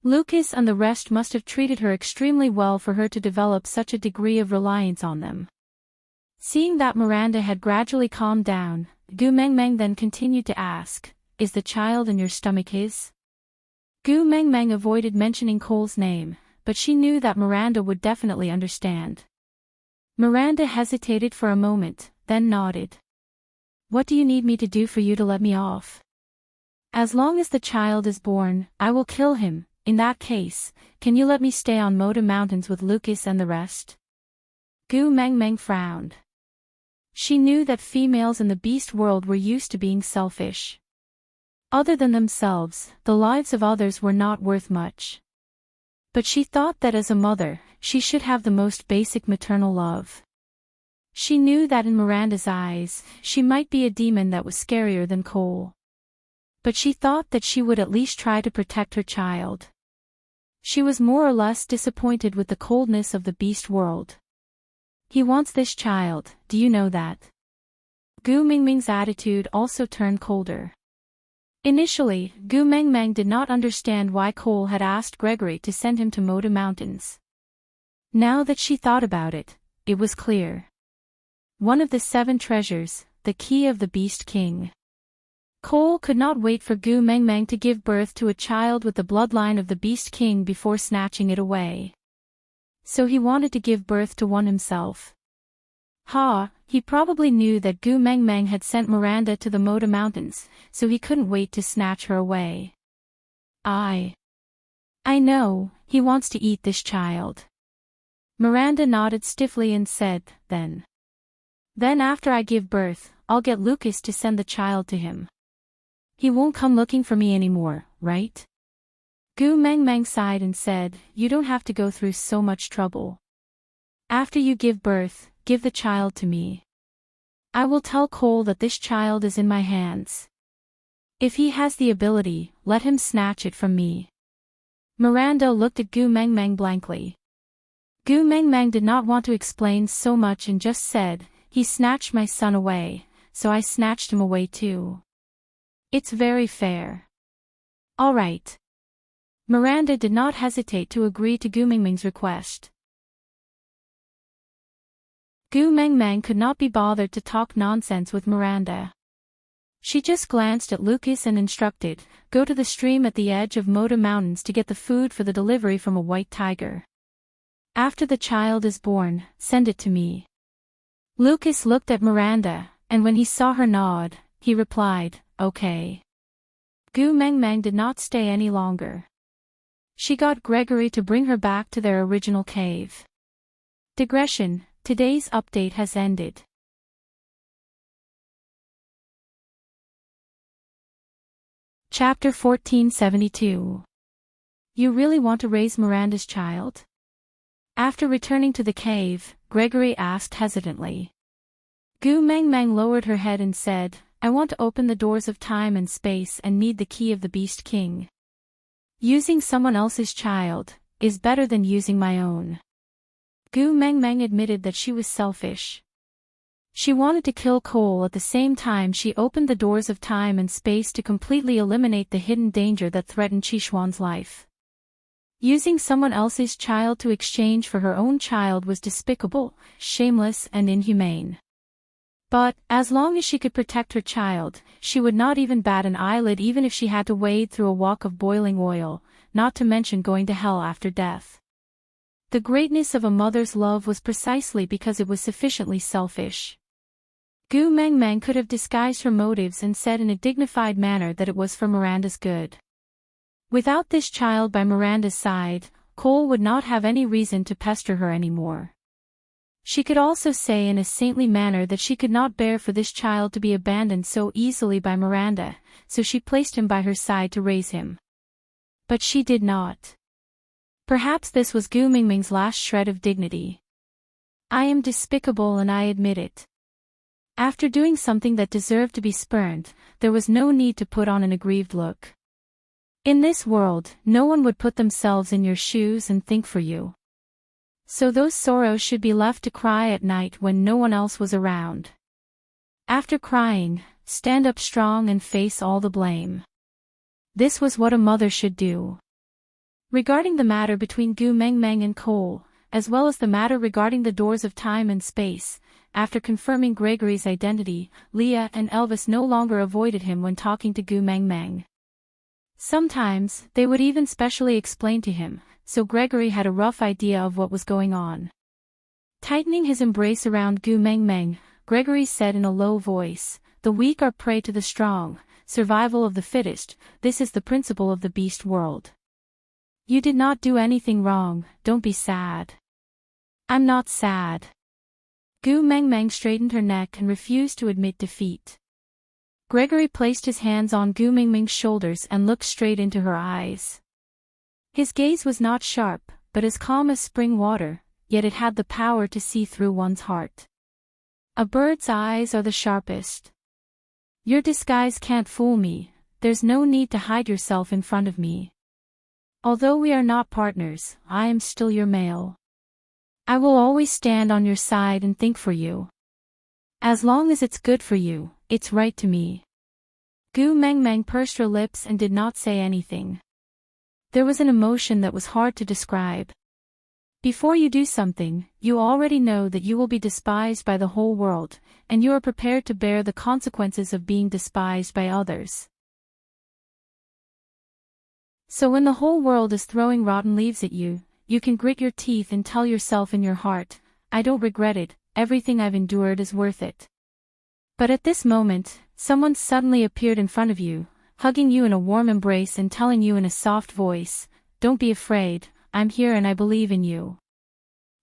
Lucas and the rest must have treated her extremely well for her to develop such a degree of reliance on them. Seeing that Miranda had gradually calmed down, Gu Mengmeng then continued to ask, "Is the child in your stomach his?" Gu Mengmeng avoided mentioning Cole's name, but she knew that Miranda would definitely understand. Miranda hesitated for a moment, then nodded. "What do you need me to do for you to let me off?" "As long as the child is born, I will kill him. In that case, can you let me stay on Moda Mountains with Lucas and the rest?" Gu Mengmeng frowned. She knew that females in the beast world were used to being selfish. Other than themselves, the lives of others were not worth much. But she thought that as a mother, she should have the most basic maternal love. She knew that in Miranda's eyes, she might be a demon that was scarier than Cole. But she thought that she would at least try to protect her child. She was more or less disappointed with the coldness of the beast world. "He wants this child, do you know that?" Gu Mengmeng's attitude also turned colder. Initially, Gu Mengmeng did not understand why Cole had asked Gregory to send him to Moda Mountains. Now that she thought about it, it was clear. One of the 7 treasures, the key of the Beast King. Cole could not wait for Gu Mengmeng to give birth to a child with the bloodline of the Beast King before snatching it away. So he wanted to give birth to one himself. He probably knew that Gu Mengmeng had sent Miranda to the Moda Mountains, so he couldn't wait to snatch her away. I know, he wants to eat this child." Miranda nodded stiffly and said, Then after I give birth, I'll get Lucas to send the child to him. He won't come looking for me anymore, right?" Gu Mengmeng sighed and said, "You don't have to go through so much trouble. After you give birth, give the child to me. I will tell Cole that this child is in my hands. If he has the ability, let him snatch it from me." Miranda looked at Gu Mengmeng blankly. Gu Mengmeng did not want to explain so much and just said, "He snatched my son away, so I snatched him away too. It's very fair." "All right." Miranda did not hesitate to agree to Gu Mengmeng's request. Gu Mengmeng could not be bothered to talk nonsense with Miranda. She just glanced at Lucas and instructed, "Go to the stream at the edge of Moda Mountains to get the food for the delivery from a white tiger. After the child is born, send it to me." Lucas looked at Miranda, and when he saw her nod, he replied, "Okay." Gu Mengmeng did not stay any longer. She got Gregory to bring her back to their original cave. Digression, today's update has ended. Chapter 1472. You really want to raise Miranda's child? After returning to the cave, Gregory asked hesitantly. Gu Mengmeng lowered her head and said, "I want to open the doors of time and space and need the key of the Beast King. Using someone else's child is better than using my own." Gu Mengmeng admitted that she was selfish. She wanted to kill Cole. At the same time she opened the doors of time and space to completely eliminate the hidden danger that threatened Qixuan's life. Using someone else's child to exchange for her own child was despicable, shameless and inhumane. But, as long as she could protect her child, she would not even bat an eyelid even if she had to wade through a wok of boiling oil, not to mention going to hell after death. The greatness of a mother's love was precisely because it was sufficiently selfish. Gu Mengmeng could have disguised her motives and said in a dignified manner that it was for Miranda's good. Without this child by Miranda's side, Cole would not have any reason to pester her anymore. She could also say in a saintly manner that she could not bear for this child to be abandoned so easily by Miranda, so she placed him by her side to raise him. But she did not. Perhaps this was Gu Mengmeng's last shred of dignity. I am despicable and I admit it. After doing something that deserved to be spurned, there was no need to put on an aggrieved look. In this world, no one would put themselves in your shoes and think for you. So those sorrows should be left to cry at night when no one else was around. After crying, stand up strong and face all the blame. This was what a mother should do. Regarding the matter between Gu Mengmeng and Cole, as well as the matter regarding the doors of time and space, after confirming Gregory's identity, Leah and Elvis no longer avoided him when talking to Gu Mengmeng. Sometimes, they would even specially explain to him, so Gregory had a rough idea of what was going on. Tightening his embrace around Gu Mengmeng, Gregory said in a low voice, "The weak are prey to the strong, survival of the fittest, this is the principle of the beast world. You did not do anything wrong, don't be sad." "I'm not sad." Gu Mengmeng straightened her neck and refused to admit defeat. Gregory placed his hands on Gu Mengmeng's shoulders and looked straight into her eyes. His gaze was not sharp, but as calm as spring water, yet it had the power to see through one's heart. A bird's eyes are the sharpest. Your disguise can't fool me, there's no need to hide yourself in front of me. Although we are not partners, I am still your male. I will always stand on your side and think for you. As long as it's good for you, it's right to me. Gu Mengmeng pursed her lips and did not say anything. There was an emotion that was hard to describe. Before you do something, you already know that you will be despised by the whole world, and you are prepared to bear the consequences of being despised by others. So when the whole world is throwing rotten leaves at you, you can grit your teeth and tell yourself in your heart, I don't regret it, everything I've endured is worth it. But at this moment, someone suddenly appeared in front of you, hugging you in a warm embrace and telling you in a soft voice, don't be afraid, I'm here and I believe in you.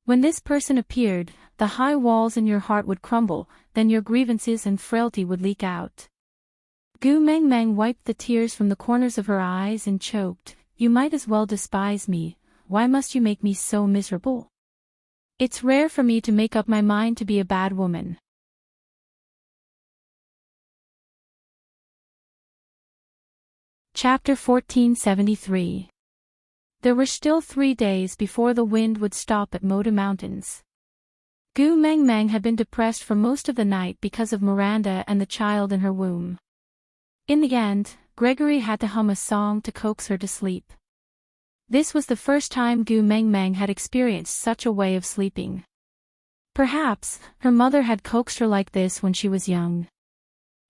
When this person appeared, the high walls in your heart would crumble, then your grievances and frailty would leak out. Gu Mengmeng wiped the tears from the corners of her eyes and choked, you might as well despise me, why must you make me so miserable? It's rare for me to make up my mind to be a bad woman. Chapter 1473. There were still 3 days before the wind would stop at Maiden Mountains. Gu Mengmeng had been depressed for most of the night because of Miranda and the child in her womb. In the end, Gregory had to hum a song to coax her to sleep. This was the first time Gu Mengmeng had experienced such a way of sleeping. Perhaps, her mother had coaxed her like this when she was young.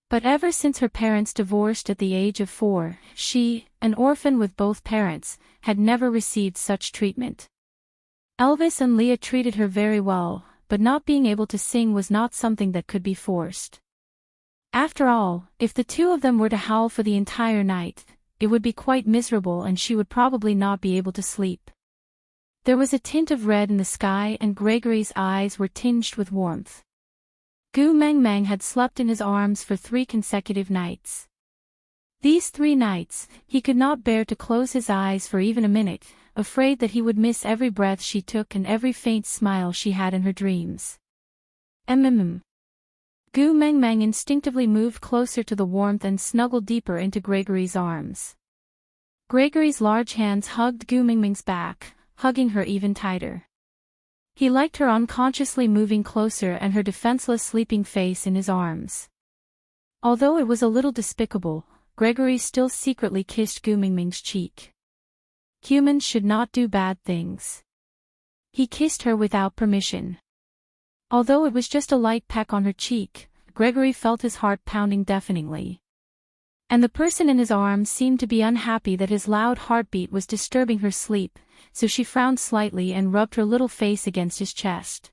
But ever since her parents divorced at the age of 4, she, an orphan with both parents, had never received such treatment. Elvis and Leah treated her very well, but not being able to sing was not something that could be forced. After all, if the two of them were to howl for the entire night, it would be quite miserable and she would probably not be able to sleep. There was a tint of red in the sky and Gregory's eyes were tinged with warmth. Gu Mengmeng had slept in his arms for 3 consecutive nights. These 3 nights, he could not bear to close his eyes for even a minute, afraid that he would miss every breath she took and every faint smile she had in her dreams. Gu Mengmeng instinctively moved closer to the warmth and snuggled deeper into Gregory's arms. Gregory's large hands hugged Gu Mengmeng's back, hugging her even tighter. He liked her unconsciously moving closer and her defenseless sleeping face in his arms. Although it was a little despicable, Gregory still secretly kissed Gu Mingming's cheek. Humans should not do bad things. He kissed her without permission. Although it was just a light peck on her cheek, Gregory felt his heart pounding deafeningly. And the person in his arms seemed to be unhappy that his loud heartbeat was disturbing her sleep, so she frowned slightly and rubbed her little face against his chest.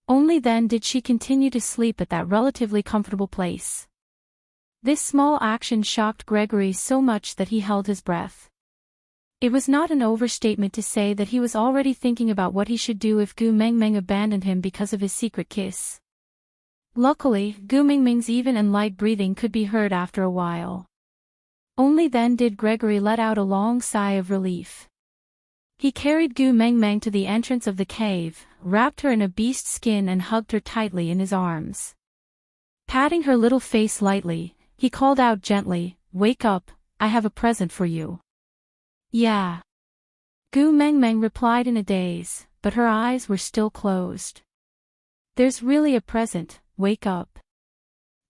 Only then did she continue to sleep at that relatively comfortable place. This small action shocked Gregory so much that he held his breath. It was not an overstatement to say that he was already thinking about what he should do if Gu Mengmeng abandoned him because of his secret kiss. Luckily, Gu Mingming's even and light breathing could be heard after a while. Only then did Gregory let out a long sigh of relief. He carried Gu Mengmeng to the entrance of the cave, wrapped her in a beast skin and hugged her tightly in his arms. Patting her little face lightly, he called out gently, "Wake up, I have a present for you." "Yeah." Gu Mengmeng replied in a daze, but her eyes were still closed. "There's really a present, wake up,"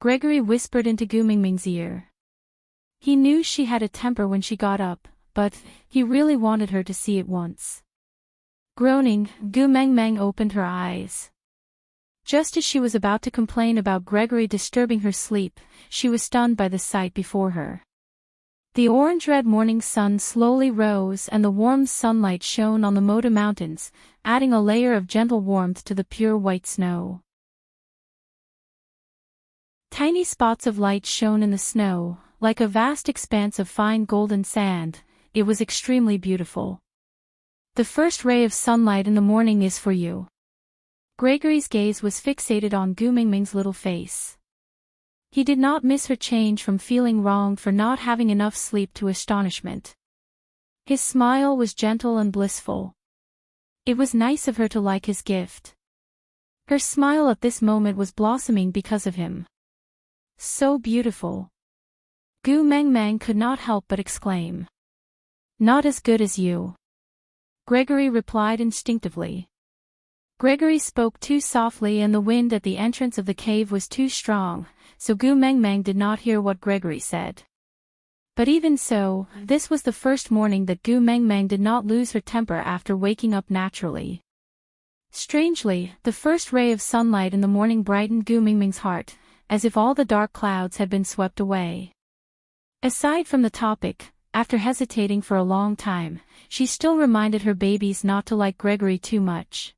Gregory whispered into Gu Mingming's ear. He knew she had a temper when she got up, but he really wanted her to see it once. Groaning, Gu Mengmeng opened her eyes. Just as she was about to complain about Gregory disturbing her sleep, she was stunned by the sight before her. The orange-red morning sun slowly rose and the warm sunlight shone on the Moda Mountains, adding a layer of gentle warmth to the pure white snow. Tiny spots of light shone in the snow, like a vast expanse of fine golden sand. It was extremely beautiful. "The first ray of sunlight in the morning is for you." Gregory's gaze was fixated on Gu Mingming's little face. He did not miss her change from feeling wronged for not having enough sleep to astonishment. His smile was gentle and blissful. It was nice of her to like his gift. Her smile at this moment was blossoming because of him. So beautiful. Gu Mengmeng could not help but exclaim. "Not as good as you," Gregory replied instinctively. Gregory spoke too softly and the wind at the entrance of the cave was too strong, so Gu Mengmeng did not hear what Gregory said. But even so, this was the first morning that Gu Mengmeng did not lose her temper after waking up naturally. Strangely, the first ray of sunlight in the morning brightened Gu Mingming's heart, as if all the dark clouds had been swept away. Aside from the topic, after hesitating for a long time, she still reminded her babies not to like Gregory too much.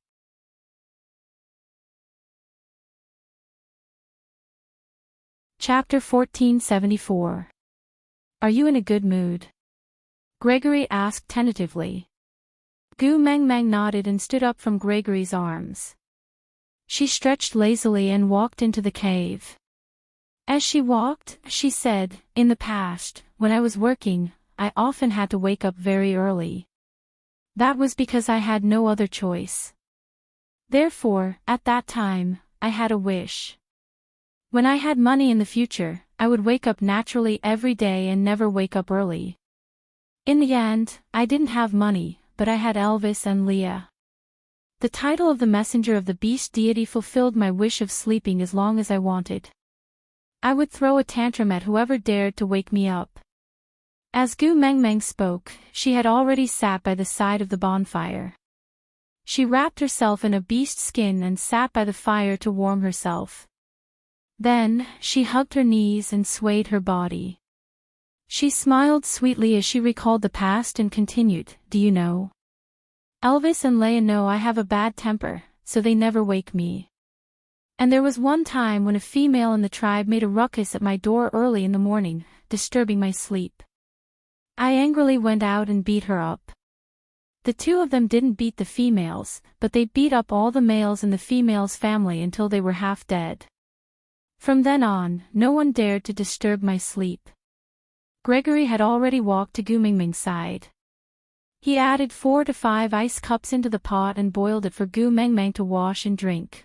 Chapter 1474. Are you in a good mood? Gregory asked tentatively. Gu Mengmeng nodded and stood up from Gregory's arms. She stretched lazily and walked into the cave. As she walked, she said, "In the past, when I was working, I often had to wake up very early. That was because I had no other choice. Therefore, at that time, I had a wish. When I had money in the future, I would wake up naturally every day and never wake up early. In the end, I didn't have money, but I had Elvis and Leah. The title of the messenger of the beast deity fulfilled my wish of sleeping as long as I wanted. I would throw a tantrum at whoever dared to wake me up." As Gu Mengmeng spoke, she had already sat by the side of the bonfire. She wrapped herself in a beast skin and sat by the fire to warm herself. Then, she hugged her knees and swayed her body. She smiled sweetly as she recalled the past and continued, "Do you know? Elvis and Leia know I have a bad temper, so they never wake me. And there was one time when a female in the tribe made a ruckus at my door early in the morning, disturbing my sleep. I angrily went out and beat her up. The two of them didn't beat the females, but they beat up all the males in the female's family until they were half dead. From then on, no one dared to disturb my sleep." Gregory had already walked to Gu Mingming's side. He added 4 to 5 ice cups into the pot and boiled it for Gu Mengmeng to wash and drink.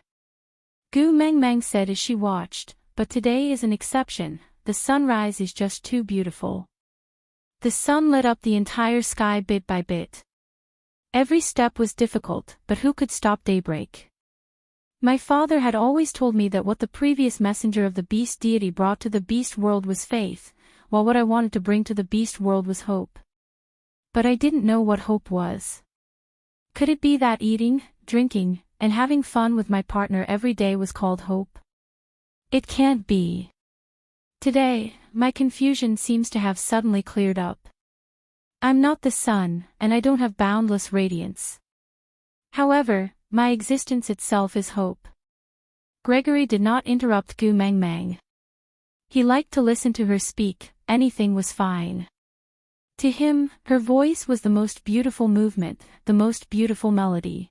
Gu Mengmeng said as she watched, "But today is an exception, the sunrise is just too beautiful." The sun lit up the entire sky bit by bit. Every step was difficult, but who could stop daybreak? My father had always told me that what the previous messenger of the beast deity brought to the beast world was faith, while what I wanted to bring to the beast world was hope. But I didn't know what hope was. Could it be that eating, drinking, and having fun with my partner every day was called hope? It can't be. Today, my confusion seems to have suddenly cleared up. I'm not the sun, and I don't have boundless radiance. However, my existence itself is hope. Gregory did not interrupt Gu Mengmeng. He liked to listen to her speak, anything was fine. To him, her voice was the most beautiful movement, the most beautiful melody.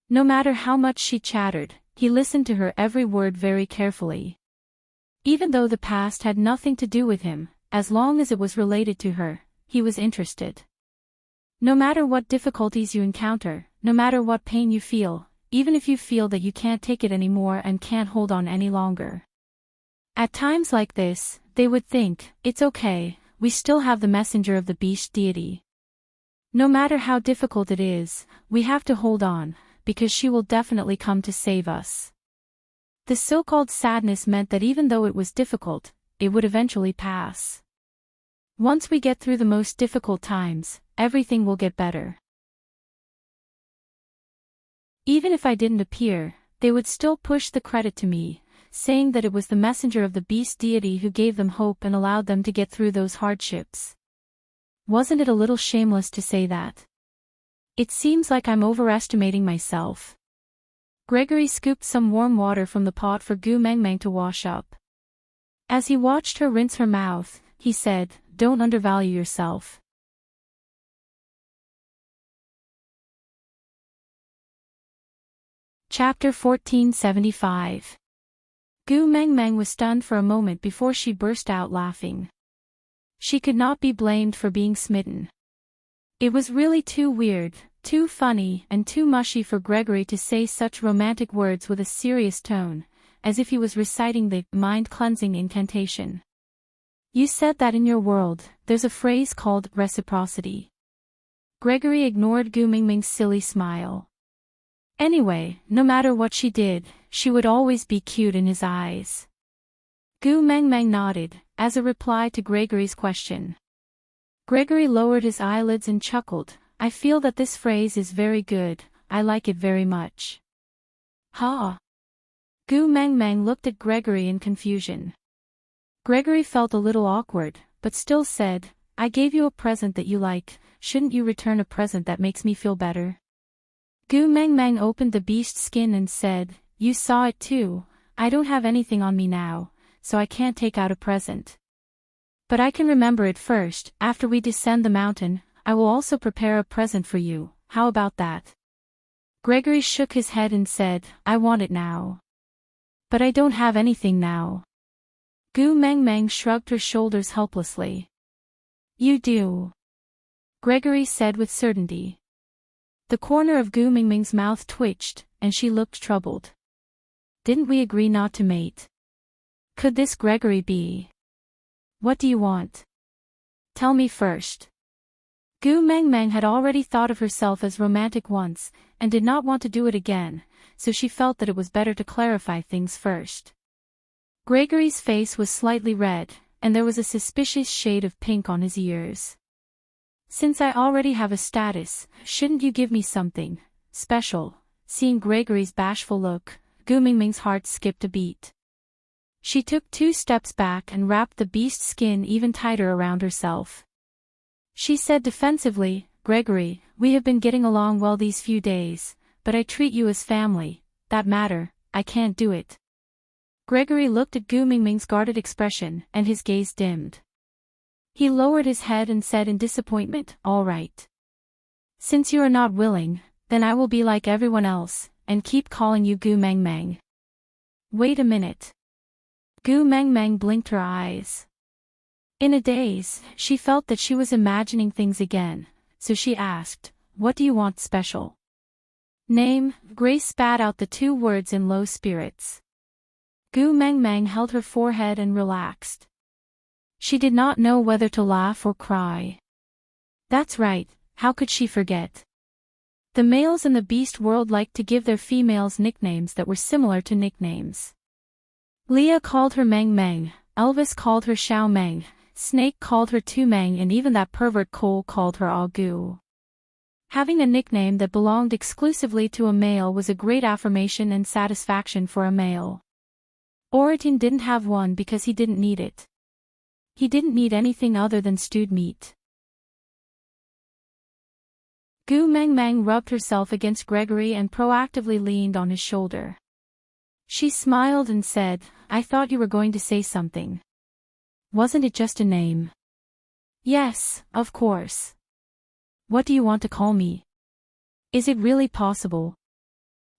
No matter how much she chattered, he listened to her every word very carefully. Even though the past had nothing to do with him, as long as it was related to her, he was interested. No matter what difficulties you encounter, no matter what pain you feel, even if you feel that you can't take it anymore and can't hold on any longer. At times like this, they would think, it's okay, we still have the messenger of the beast deity. No matter how difficult it is, we have to hold on, because she will definitely come to save us. The so-called sadness meant that even though it was difficult, it would eventually pass. Once we get through the most difficult times, everything will get better. Even if I didn't appear, they would still push the credit to me, saying that it was the messenger of the beast deity who gave them hope and allowed them to get through those hardships. Wasn't it a little shameless to say that? It seems like I'm overestimating myself. Gregory scooped some warm water from the pot for Gu Mengmeng to wash up. As he watched her rinse her mouth, he said, "Don't undervalue yourself." Chapter 1475. Gu Mengmeng was stunned for a moment before she burst out laughing. She could not be blamed for being smitten. It was really too weird, too funny, and too mushy for Gregory to say such romantic words with a serious tone, as if he was reciting the mind-cleansing incantation. You said that in your world, there's a phrase called reciprocity. Gregory ignored Gu Mengmeng's silly smile. Anyway, no matter what she did, she would always be cute in his eyes. Gu Mengmeng nodded, as a reply to Gregory's question. Gregory lowered his eyelids and chuckled. I feel that this phrase is very good, I like it very much. Ha! Gu Mengmeng looked at Gregory in confusion. Gregory felt a little awkward, but still said, I gave you a present that you like, shouldn't you return a present that makes me feel better? Gu Mengmeng opened the beast skin and said, You saw it too, I don't have anything on me now, so I can't take out a present. But I can remember it first, after we descend the mountain, I will also prepare a present for you, how about that? Gregory shook his head and said, I want it now. But I don't have anything now. Gu Mengmeng shrugged her shoulders helplessly. You do. Gregory said with certainty. The corner of Gu Mengmeng's mouth twitched, and she looked troubled. Didn't we agree not to mate? Could this Gregory be? What do you want? Tell me first. Gu Mengmeng had already thought of herself as romantic once, and did not want to do it again, so she felt that it was better to clarify things first. Gregory's face was slightly red, and there was a suspicious shade of pink on his ears. Since I already have a status, shouldn't you give me something special? Seeing Gregory's bashful look, Gu Mengmeng's heart skipped a beat. She took 2 steps back and wrapped the beast skin even tighter around herself. She said defensively, Gregory, we have been getting along well these few days, but I treat you as family, that matter, I can't do it. Gregory looked at Gu Mengmeng's guarded expression, and his gaze dimmed. He lowered his head and said in disappointment, All right. Since you are not willing, then I will be like everyone else, and keep calling you Gu Mengmeng. Wait a minute. Gu Mengmeng blinked her eyes. In a daze, she felt that she was imagining things again, so she asked, What do you want special? Name. Grace spat out the 2 words in low spirits. Gu Mengmeng held her forehead and relaxed. She did not know whether to laugh or cry. That's right, how could she forget? The males in the beast world liked to give their females nicknames that were similar to nicknames. Leah called her Meng Meng, Elvis called her Xiao Meng, Snake called her Tu Meng, and even that pervert Cole called her Agu. Having a nickname that belonged exclusively to a male was a great affirmation and satisfaction for a male. Oritin didn't have one because he didn't need it. He didn't need anything other than stewed meat. Gu Meng Meng rubbed herself against Gregory and proactively leaned on his shoulder. She smiled and said, "I thought you were going to say something. Wasn't it just a name?" "Yes, of course. What do you want to call me? Is it really possible?"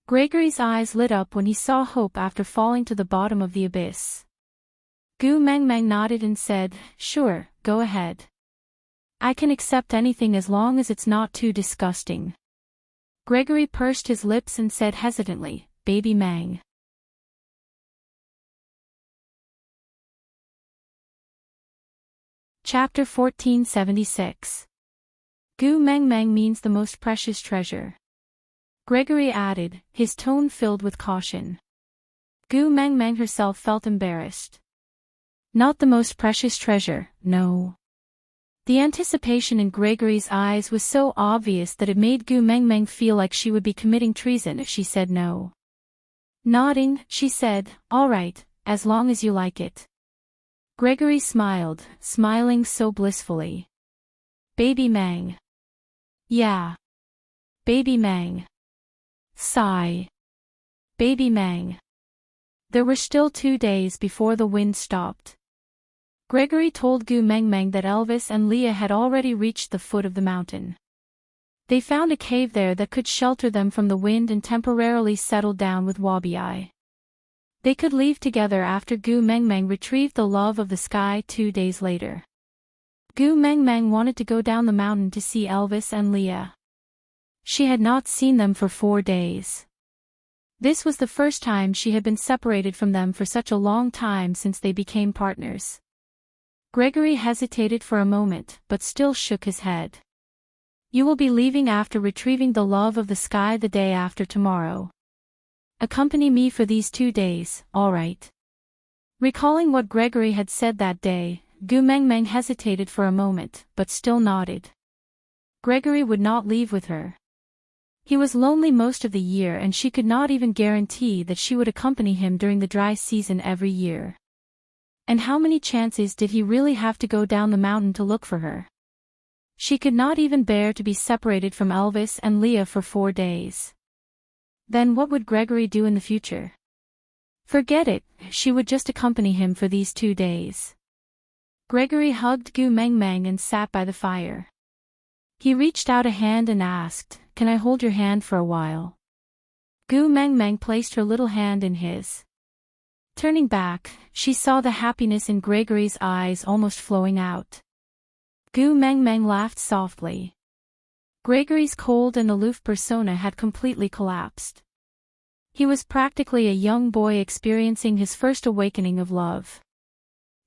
Gregory's eyes lit up when he saw hope after falling to the bottom of the abyss. Gu Meng Meng nodded and said, "Sure, go ahead. I can accept anything as long as it's not too disgusting." Gregory pursed his lips and said hesitantly, "Baby Meng." Chapter 1476. Gu Meng Meng means the most precious treasure. Gregory added, his tone filled with caution. Gu Meng Meng herself felt embarrassed. Not the most precious treasure, no. The anticipation in Gregory's eyes was so obvious that it made Gu Meng Meng feel like she would be committing treason if she said no. Nodding, she said, "All right, as long as you like it." Gregory smiled, smiling so blissfully. "Baby Meng." "Yeah. Baby Meng." Sigh. "Baby Meng." There were still 2 days before the wind stopped. Gregory told Gu Meng Meng that Elvis and Leah had already reached the foot of the mountain. They found a cave there that could shelter them from the wind and temporarily settled down with Wabi. They could leave together after Gu Meng Meng retrieved the love of the sky 2 days later. Gu Meng Meng wanted to go down the mountain to see Elvis and Leah. She had not seen them for 4 days. This was the first time she had been separated from them for such a long time since they became partners. Gregory hesitated for a moment, but still shook his head. "You will be leaving after retrieving the love of the sky the day after tomorrow. Accompany me for these 2 days, all right?" Recalling what Gregory had said that day, Gu Meng Meng hesitated for a moment, but still nodded. Gregory would not leave with her. He was lonely most of the year and she could not even guarantee that she would accompany him during the dry season every year. And how many chances did he really have to go down the mountain to look for her? She could not even bear to be separated from Elvis and Leah for 4 days. Then what would Gregory do in the future? Forget it, she would just accompany him for these 2 days. Gregory hugged Gu Meng Meng and sat by the fire. He reached out a hand and asked, "Can I hold your hand for a while?" Gu Meng Meng placed her little hand in his. Turning back, she saw the happiness in Gregory's eyes almost flowing out. Gu Meng Meng laughed softly. Gregory's cold and aloof persona had completely collapsed. He was practically a young boy experiencing his first awakening of love.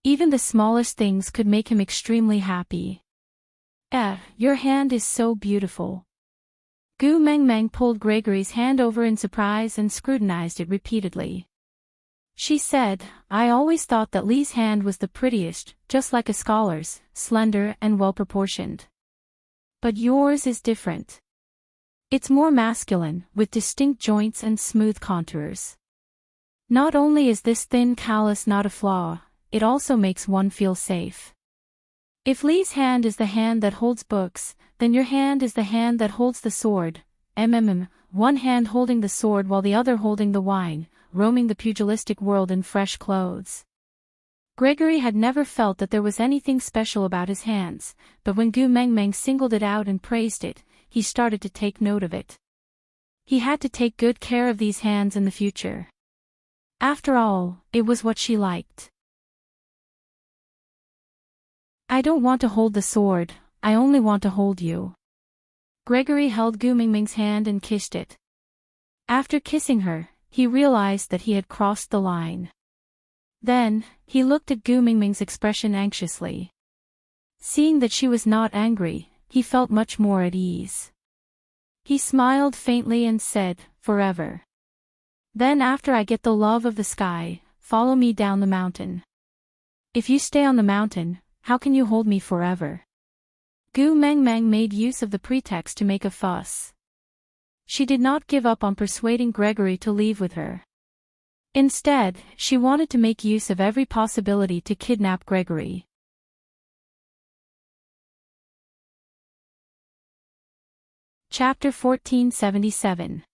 Even the smallest things could make him extremely happy. Your hand is so beautiful." Gu Meng Meng pulled Gregory's hand over in surprise and scrutinized it repeatedly. She said, "I always thought that Lee's hand was the prettiest, just like a scholar's, slender and well-proportioned. But yours is different. It's more masculine, with distinct joints and smooth contours. Not only is this thin callus not a flaw, it also makes one feel safe. If Lee's hand is the hand that holds books, then your hand is the hand that holds the sword, one hand holding the sword while the other holding the wine, roaming the pugilistic world in fresh clothes." Gregory had never felt that there was anything special about his hands, but when Gu Meng Meng singled it out and praised it, he started to take note of it. He had to take good care of these hands in the future. After all, it was what she liked. "I don't want to hold the sword, I only want to hold you." Gregory held Gu Meng Meng's hand and kissed it. After kissing her, he realized that he had crossed the line. Then, he looked at Gu Meng Meng's expression anxiously. Seeing that she was not angry, he felt much more at ease. He smiled faintly and said, "Forever. Then after I get the love of the sky, follow me down the mountain. If you stay on the mountain, how can you hold me forever?" Gu Mengmeng made use of the pretext to make a fuss. She did not give up on persuading Gregory to leave with her. Instead, she wanted to make use of every possibility to kidnap Gregory. Chapter 1477.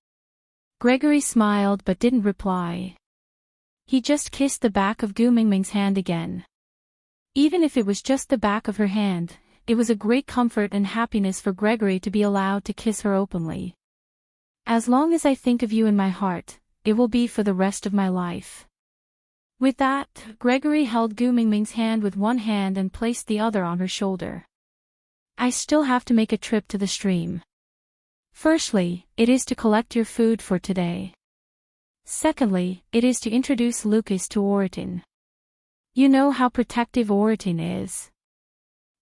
Gregory smiled but didn't reply. He just kissed the back of Gu Mingming's hand again. Even if it was just the back of her hand, it was a great comfort and happiness for Gregory to be allowed to kiss her openly. "As long as I think of you in my heart, it will be for the rest of my life." With that, Gregory held Gu Mingming's hand with one hand and placed the other on her shoulder. "I still have to make a trip to the stream. Firstly, it is to collect your food for today. Secondly, it is to introduce Lucas to Oritin. You know how protective Oritin is.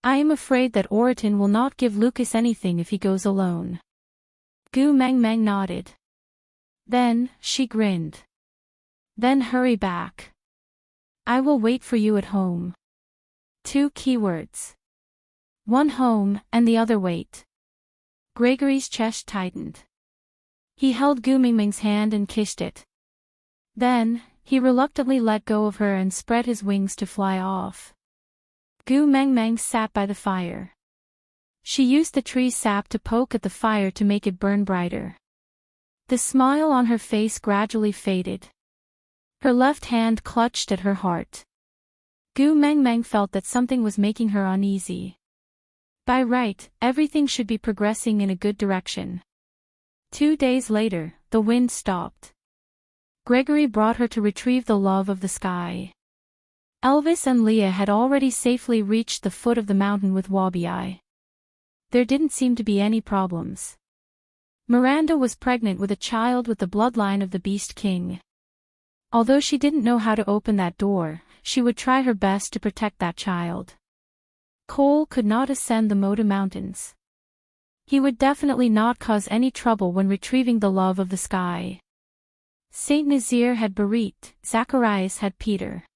I am afraid that Oritin will not give Lucas anything if he goes alone." Gu Mengmeng nodded. Then, she grinned. "Then hurry back. I will wait for you at home." 2 keywords. One home, and the other wait. Gregory's chest tightened. He held Gu Mingming's hand and kissed it. Then, he reluctantly let go of her and spread his wings to fly off. Gu Mengmeng sat by the fire. She used the tree sap to poke at the fire to make it burn brighter. The smile on her face gradually faded. Her left hand clutched at her heart. Gu Mengmeng felt that something was making her uneasy. By right, everything should be progressing in a good direction. 2 days later, the wind stopped. Gregory brought her to retrieve the love of the sky. Elvis and Leah had already safely reached the foot of the mountain with Wabi. There didn't seem to be any problems. Miranda was pregnant with a child with the bloodline of the Beast King. Although she didn't know how to open that door, she would try her best to protect that child. Cole could not ascend the Moda Mountains. He would definitely not cause any trouble when retrieving the love of the sky. Saint Nazir had Barit, Zacharias had Peter.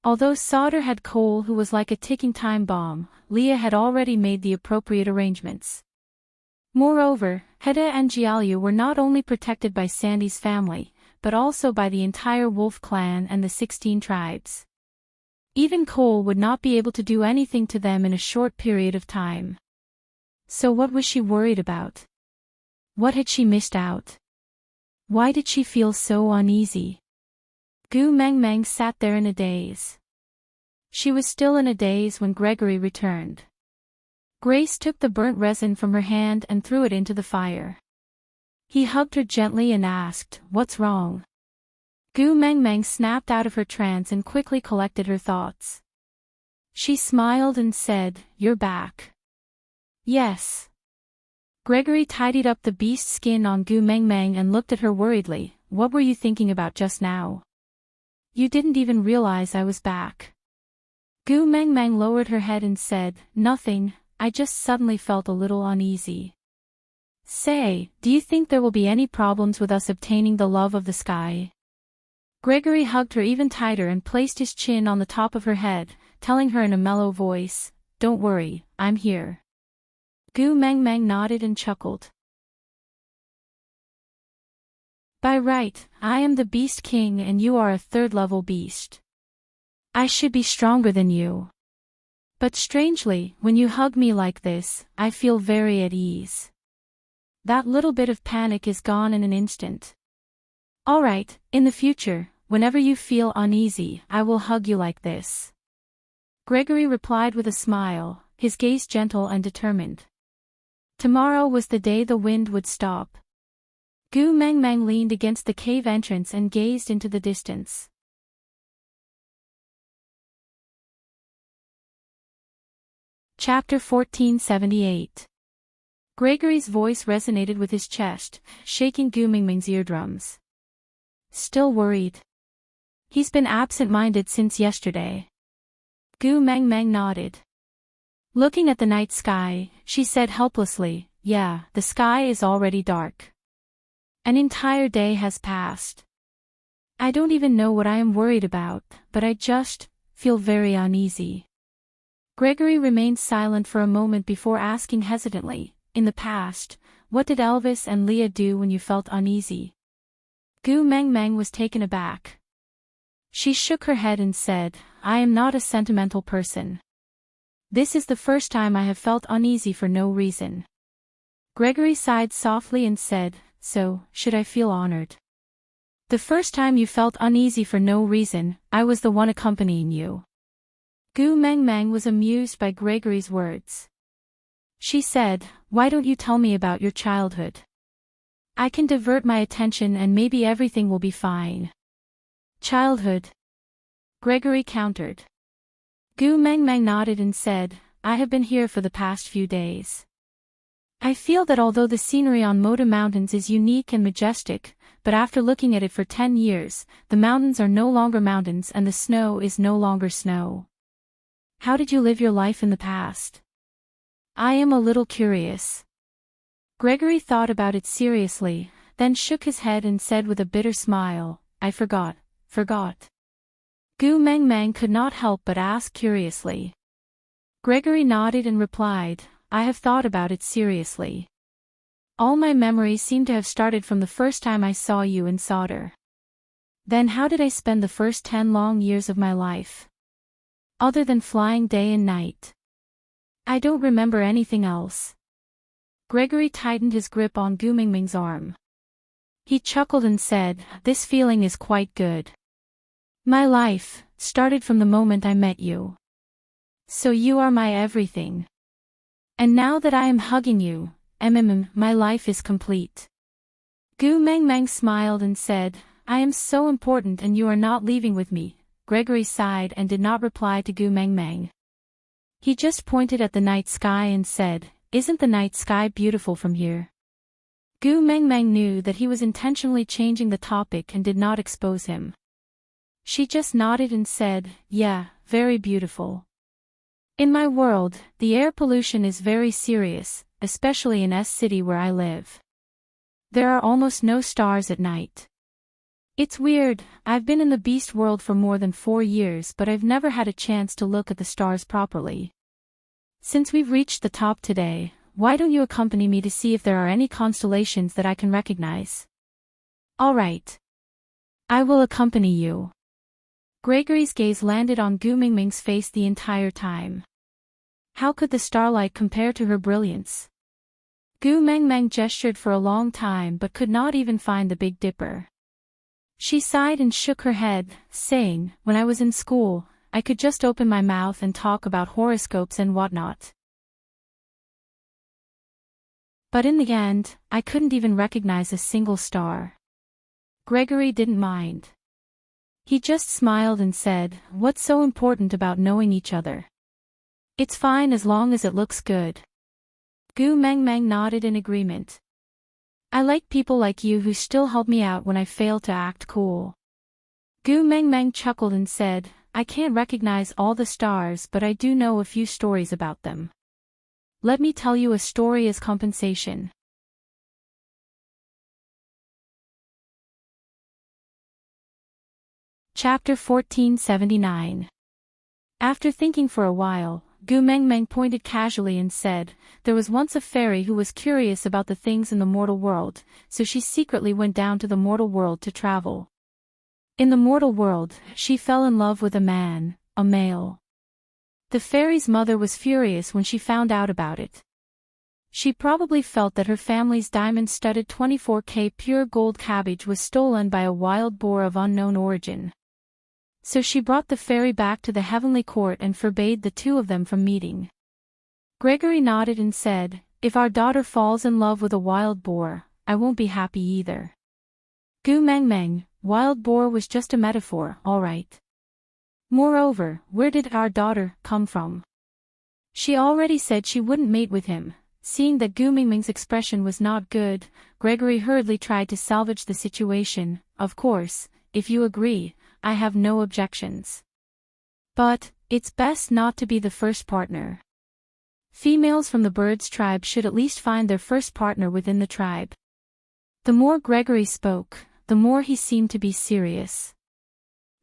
Although Sauter had Cole, who was like a ticking time bomb, Leah had already made the appropriate arrangements. Moreover, Hedda and Jialyu were not only protected by Sandy's family, but also by the entire Wolf clan and the 16 tribes. Even Cole would not be able to do anything to them in a short period of time. So what was she worried about? What had she missed out? Why did she feel so uneasy? Gu Mengmeng sat there in a daze. She was still in a daze when Gregory returned. Grace took the burnt resin from her hand and threw it into the fire. He hugged her gently and asked, "What's wrong?" Gu Mengmeng snapped out of her trance and quickly collected her thoughts. She smiled and said, "You're back." "Yes." Gregory tidied up the beast skin on Gu Mengmeng and looked at her worriedly. "What were you thinking about just now? You didn't even realize I was back." Gu Mengmeng lowered her head and said, "Nothing, I just suddenly felt a little uneasy." "Say, do you think there will be any problems with us obtaining the love of the sky?" Gregory hugged her even tighter and placed his chin on the top of her head, telling her in a mellow voice, "Don't worry, I'm here." Gu Mengmeng nodded and chuckled. "By right, I am the Beast King and you are a 3rd-level beast. I should be stronger than you. But strangely, when you hug me like this, I feel very at ease. That little bit of panic is gone in an instant. Alright, in the future, whenever you feel uneasy, I will hug you like this." Gregory replied with a smile, his gaze gentle and determined. Tomorrow was the day the wind would stop. Gu Mengmeng leaned against the cave entrance and gazed into the distance. Chapter 1478. Gregory's voice resonated with his chest, shaking Gu Mingming's eardrums. "Still worried? He's been absent-minded since yesterday." Gu Mengmeng nodded. Looking at the night sky, she said helplessly, yeah, the sky is already dark. An entire day has passed. I don't even know what I am worried about, but I just feel very uneasy. Gregory remained silent for a moment before asking hesitantly, in the past, what did Elvis and Leah do when you felt uneasy? Gu Mengmeng was taken aback. She shook her head and said, I am not a sentimental person. This is the first time I have felt uneasy for no reason. Gregory sighed softly and said, so, should I feel honored? The first time you felt uneasy for no reason, I was the one accompanying you. Gu Mengmeng was amused by Gregory's words. She said, why don't you tell me about your childhood? I can divert my attention and maybe everything will be fine. Childhood? Gregory countered. Gu Mengmeng nodded and said, I have been here for the past few days. I feel that although the scenery on Moda Mountains is unique and majestic, but after looking at it for 10 years, the mountains are no longer mountains and the snow is no longer snow. How did you live your life in the past? I am a little curious. Gregory thought about it seriously, then shook his head and said with a bitter smile, I forgot. Gu Mengmeng could not help but ask curiously. Gregory nodded and replied, I have thought about it seriously. All my memories seem to have started from the first time I saw you in solder. Then how did I spend the first 10 long years of my life? Other than flying day and night. I don't remember anything else. Gregory tightened his grip on Gu Mengmeng's arm. He chuckled and said, this feeling is quite good. My life started from the moment I met you. So you are my everything. And now that I am hugging you, my life is complete. Gu Mengmeng smiled and said, I am so important and you are not leaving with me. Gregory sighed and did not reply to Gu Mengmeng. He just pointed at the night sky and said, isn't the night sky beautiful from here? Gu Mengmeng knew that he was intentionally changing the topic and did not expose him. She just nodded and said, yeah, very beautiful. In my world, the air pollution is very serious, especially in S City where I live. There are almost no stars at night. It's weird, I've been in the beast world for more than 4 years but I've never had a chance to look at the stars properly. Since we've reached the top today, why don't you accompany me to see if there are any constellations that I can recognize? All right. I will accompany you. Gregory's gaze landed on Gu Mengmeng's face the entire time. How could the starlight compare to her brilliance? Gu Mengmeng gestured for a long time but could not even find the Big Dipper. She sighed and shook her head, saying, when I was in school, I could just open my mouth and talk about horoscopes and whatnot. But in the end, I couldn't even recognize a single star. Gregory didn't mind. He just smiled and said, what's so important about knowing each other? It's fine as long as it looks good. Gu Mengmeng nodded in agreement. I like people like you who still help me out when I fail to act cool. Gu Mengmeng chuckled and said, I can't recognize all the stars but I do know a few stories about them. Let me tell you a story as compensation. Chapter 1479. After thinking for a while, Gu Mengmeng pointed casually and said, there was once a fairy who was curious about the things in the mortal world, so she secretly went down to the mortal world to travel. In the mortal world, she fell in love with a man, a male. The fairy's mother was furious when she found out about it. She probably felt that her family's diamond-studded 24K pure gold cabbage was stolen by a wild boar of unknown origin. So she brought the fairy back to the heavenly court and forbade the two of them from meeting. Gregory nodded and said, if our daughter falls in love with a wild boar, I won't be happy either. Gu Mengmeng, wild boar was just a metaphor, all right. Moreover, where did our daughter come from? She already said she wouldn't mate with him. Seeing that Gu Mengmeng's expression was not good, Gregory hurriedly tried to salvage the situation. Of course, if you agree, I have no objections. But, it's best not to be the first partner. Females from the birds' tribe should at least find their first partner within the tribe. The more Gregory spoke, the more he seemed to be serious.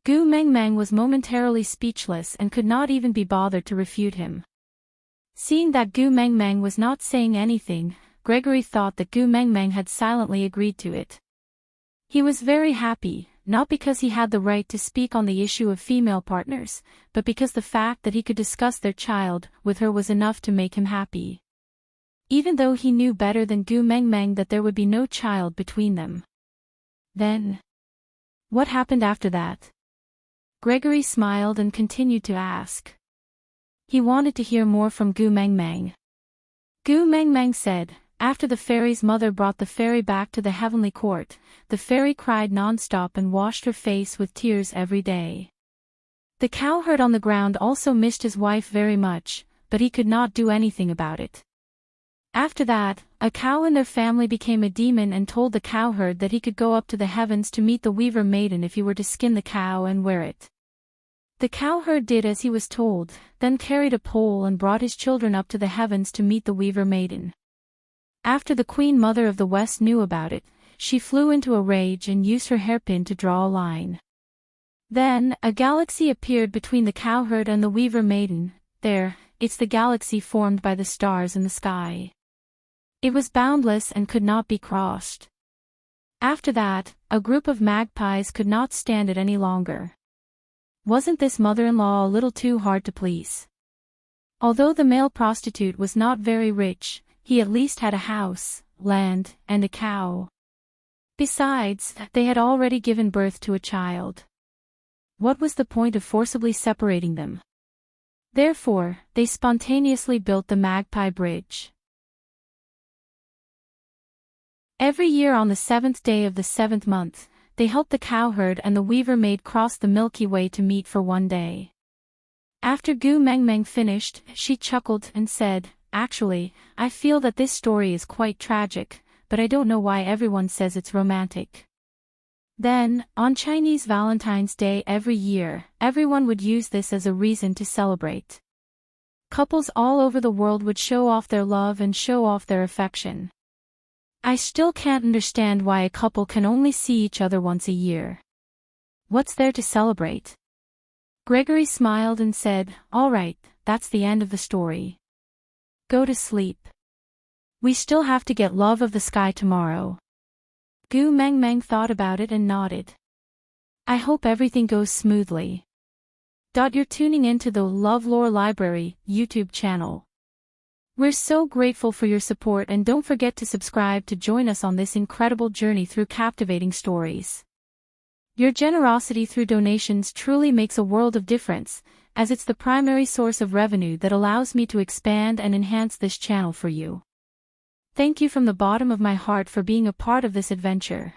Gu Mengmeng was momentarily speechless and could not even be bothered to refute him. Seeing that Gu Mengmeng was not saying anything, Gregory thought that Gu Mengmeng had silently agreed to it. He was very happy, not because he had the right to speak on the issue of female partners, but because the fact that he could discuss their child with her was enough to make him happy. Even though he knew better than Gu Mengmeng that there would be no child between them. Then, what happened after that? Gregory smiled and continued to ask. He wanted to hear more from Gu Mengmeng. Gu Mengmeng said, after the fairy's mother brought the fairy back to the heavenly court, the fairy cried non-stop and washed her face with tears every day. The cowherd on the ground also missed his wife very much, but he could not do anything about it. After that, a cow in their family became a demon and told the cowherd that he could go up to the heavens to meet the weaver maiden if he were to skin the cow and wear it. The cowherd did as he was told, then carried a pole and brought his children up to the heavens to meet the weaver maiden. After the Queen Mother of the West knew about it, she flew into a rage and used her hairpin to draw a line. Then, a galaxy appeared between the cowherd and the weaver maiden. It's the galaxy formed by the stars in the sky. It was boundless and could not be crossed. After that, a group of magpies could not stand it any longer. Wasn't this mother-in-law a little too hard to please? Although the male prostitute was not very rich, he at least had a house, land, and a cow. Besides, they had already given birth to a child. What was the point of forcibly separating them? Therefore, they spontaneously built the Magpie Bridge. Every year on the 7th day of the 7th month, they helped the cowherd and the weaver maid cross the Milky Way to meet for one day. After Gu Mengmeng finished, she chuckled and said, "Actually, I feel that this story is quite tragic, but I don't know why everyone says it's romantic." Then, on Chinese Valentine's Day every year, everyone would use this as a reason to celebrate. Couples all over the world would show off their love and show off their affection. I still can't understand why a couple can only see each other once a year. What's there to celebrate? Gregory smiled and said, "All right, that's the end of the story. Go to sleep. We still have to get Love of the Sky tomorrow." Gu Mengmeng thought about it and nodded. "I hope everything goes smoothly." You're tuning into the LoveLore Library YouTube channel. We're so grateful for your support, and don't forget to subscribe to join us on this incredible journey through captivating stories. Your generosity through donations truly makes a world of difference, as it's the primary source of revenue that allows me to expand and enhance this channel for you. Thank you from the bottom of my heart for being a part of this adventure.